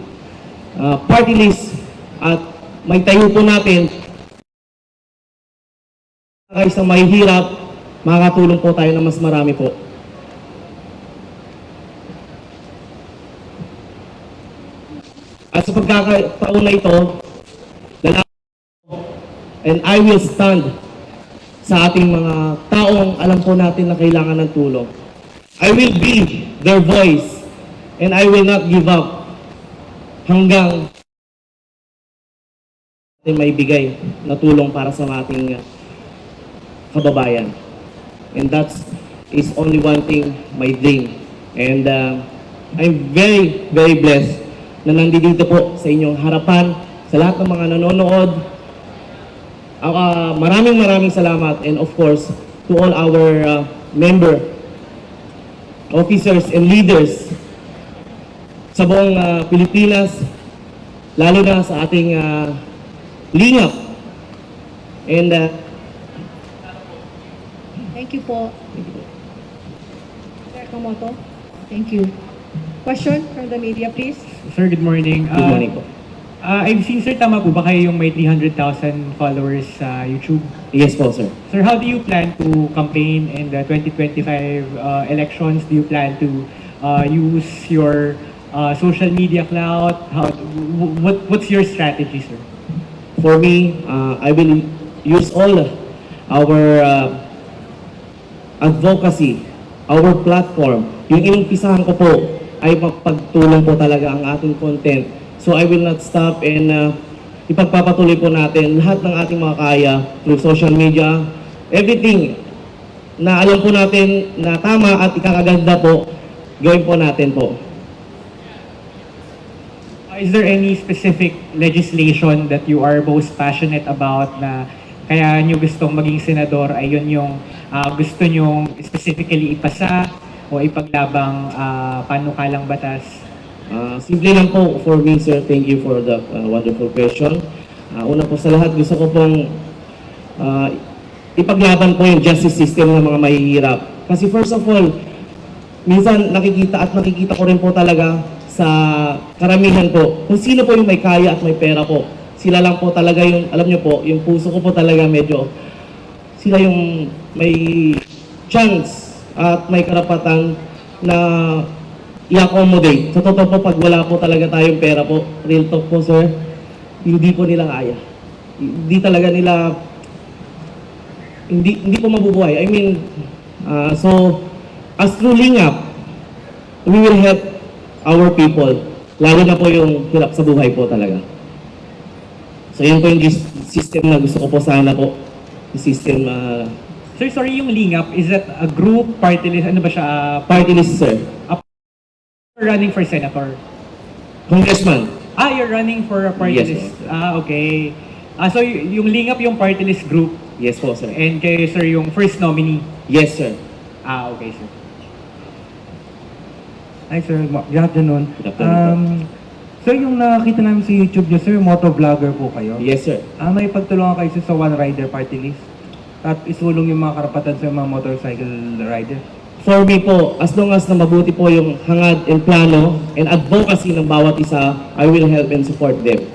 party list at may tayo po natin isang mahihirap, makakatulong po tayo ng mas marami po. At sa pagkakataon na ito, and I will stand sa ating mga taong alam po natin na kailangan ng tulong. I will be their voice and I will not give up hanggang may bigay na tulong para sa ating kababayan. And that is only one thing, my dream. And I'm very, very blessed na nandito po sa inyong harapan, sa lahat ng mga nanonood. Maraming salamat, and of course to all our member, officers and leaders sa buong Pilipinas, lalo na sa ating lingap. And Thank you po. Sir Kamoto, thank you. Question from the media, please. Sir, good morning. Good morning po. I've seen, sir, tama po ba kayo yung may 300,000 followers sa YouTube? Yes po, sir. Sir, how do you plan to campaign in the 2025 elections? Do you plan to use your social media clout? What's your strategy, sir? For me, I will use all our advocacy, our platform. Yung inumpisahan ko po ay magpagtulong po talaga ang ating content. So I will not stop, and ipagpapatuloy po natin lahat ng ating mga kaya through social media. Everything na alam po natin na tama at ikakaganda po, gawin po natin po. Is there any specific legislation that you are most passionate about na kaya nyo gustong maging senador ay yun yung gusto nyo specifically ipasa o ipaglabang panukalang batas? Simple lang po for me, sir. Thank you for the wonderful question. Una po sa lahat, gusto ko pong ipaglaban po yung justice system ng mga mahihirap. Kasi first of all, minsan nakikita ko rin po talaga sa karamihan po, kung sino po yung may kaya at may pera po. Sila lang po talaga yung, alam nyo po, yung puso ko po talaga medyo, sila yung may chance at may karapatan na i-accommodate. Sa totoo po, pag wala po talaga tayong pera po, real talk po, sir, hindi po nila kaya. Hindi talaga nila, hindi po mabubuhay. I mean, so, as through Lingap, we will help our people, lalo na po yung hirap sa buhay po talaga. So, yan po yung system na gusto ko po sana po. Yung system, Sir, sorry, yung Lingap, is that a group, party list, ano ba siya? Party list, sir. Running for senator? Congressman. You're running for a party Yes, list. Okay. So yung Lingap yung party list group? Yes po, sir. And kayo, sir, yung first nominee? Yes, sir. Okay, sir. Hi, sir. Good afternoon. Good afternoon. Sir, yung nakakita namin sa YouTube niyo, sir, motovlogger po kayo. Yes, sir. May pagtulungan kayo sa One Rider Party List at isulong yung mga karapatan sa mga motorcycle rider. For me po, as long as na mabuti po yung hangad and plano and advocacy ng bawat isa, I will help and support them.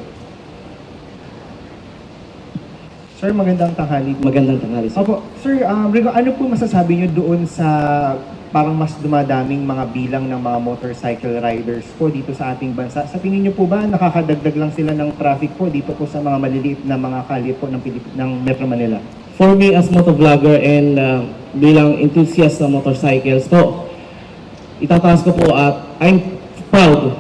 Sir, magandang tanghali. Magandang tanghali, sir. Opo, sir, ano po masasabi niyo doon sa parang mas dumadaming mga bilang ng mga motorcycle riders po dito sa ating bansa. Sa tingin niyo po ba nakakadagdag lang sila ng traffic po dito po sa mga maliliit na mga kalye po ng Metro Manila? For me as motovlogger and bilang enthusiast sa motorcycles po, itataas ko po at I'm proud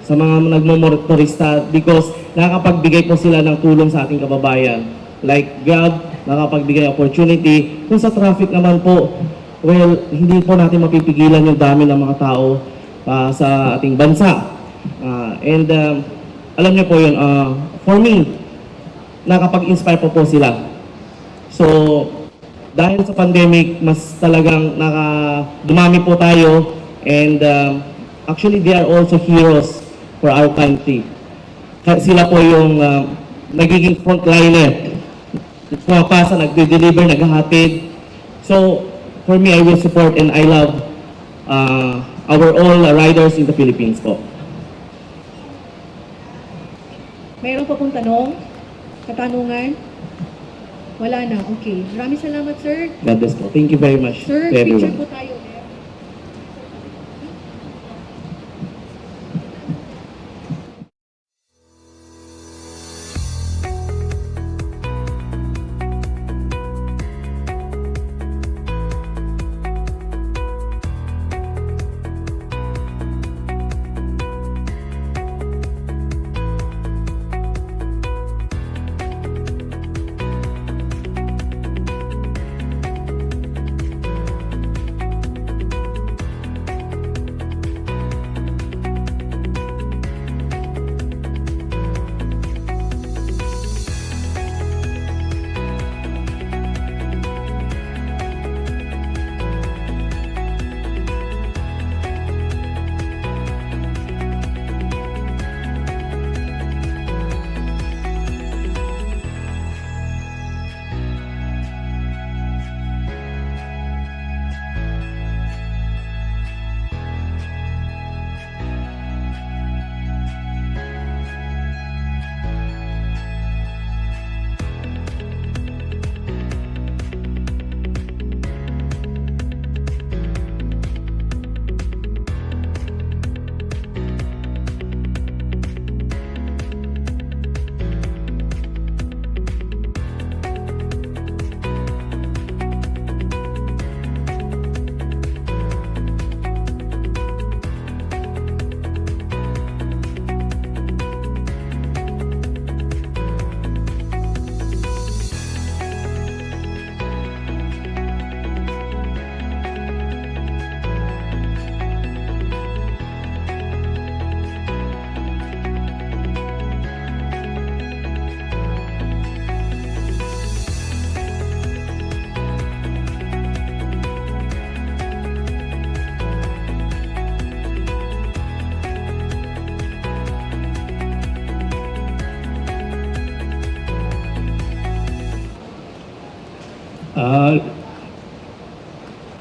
sa mga nagmomotorista because nakakapagbigay po sila ng tulong sa ating kababayan. Like Grab, nakapagbigay opportunity. Kung sa traffic naman po, well, hindi po natin mapipigilan yung dami ng mga tao sa ating bansa. Alam niyo po yun, for me, nakapag-inspire po sila. So, dahil sa pandemic, mas talagang dumami po tayo and actually they are also heroes for our country. Sila po yung nagiging frontliner. Pumapasa, nagde-deliver, naghahatid. So, for me, I will support and I love our all riders in the Philippines po. Mayroon pa pong katanungan? Wala na, okay. Maraming salamat, sir. God bless po. Thank you very much Sir, to everyone. picture po tayo.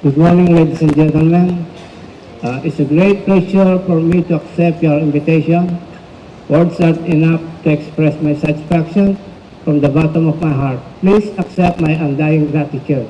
Good morning, ladies and gentlemen. It's a great pleasure for me to accept your invitation. Words aren't enough to express my satisfaction from the bottom of my heart. Please accept my undying gratitude.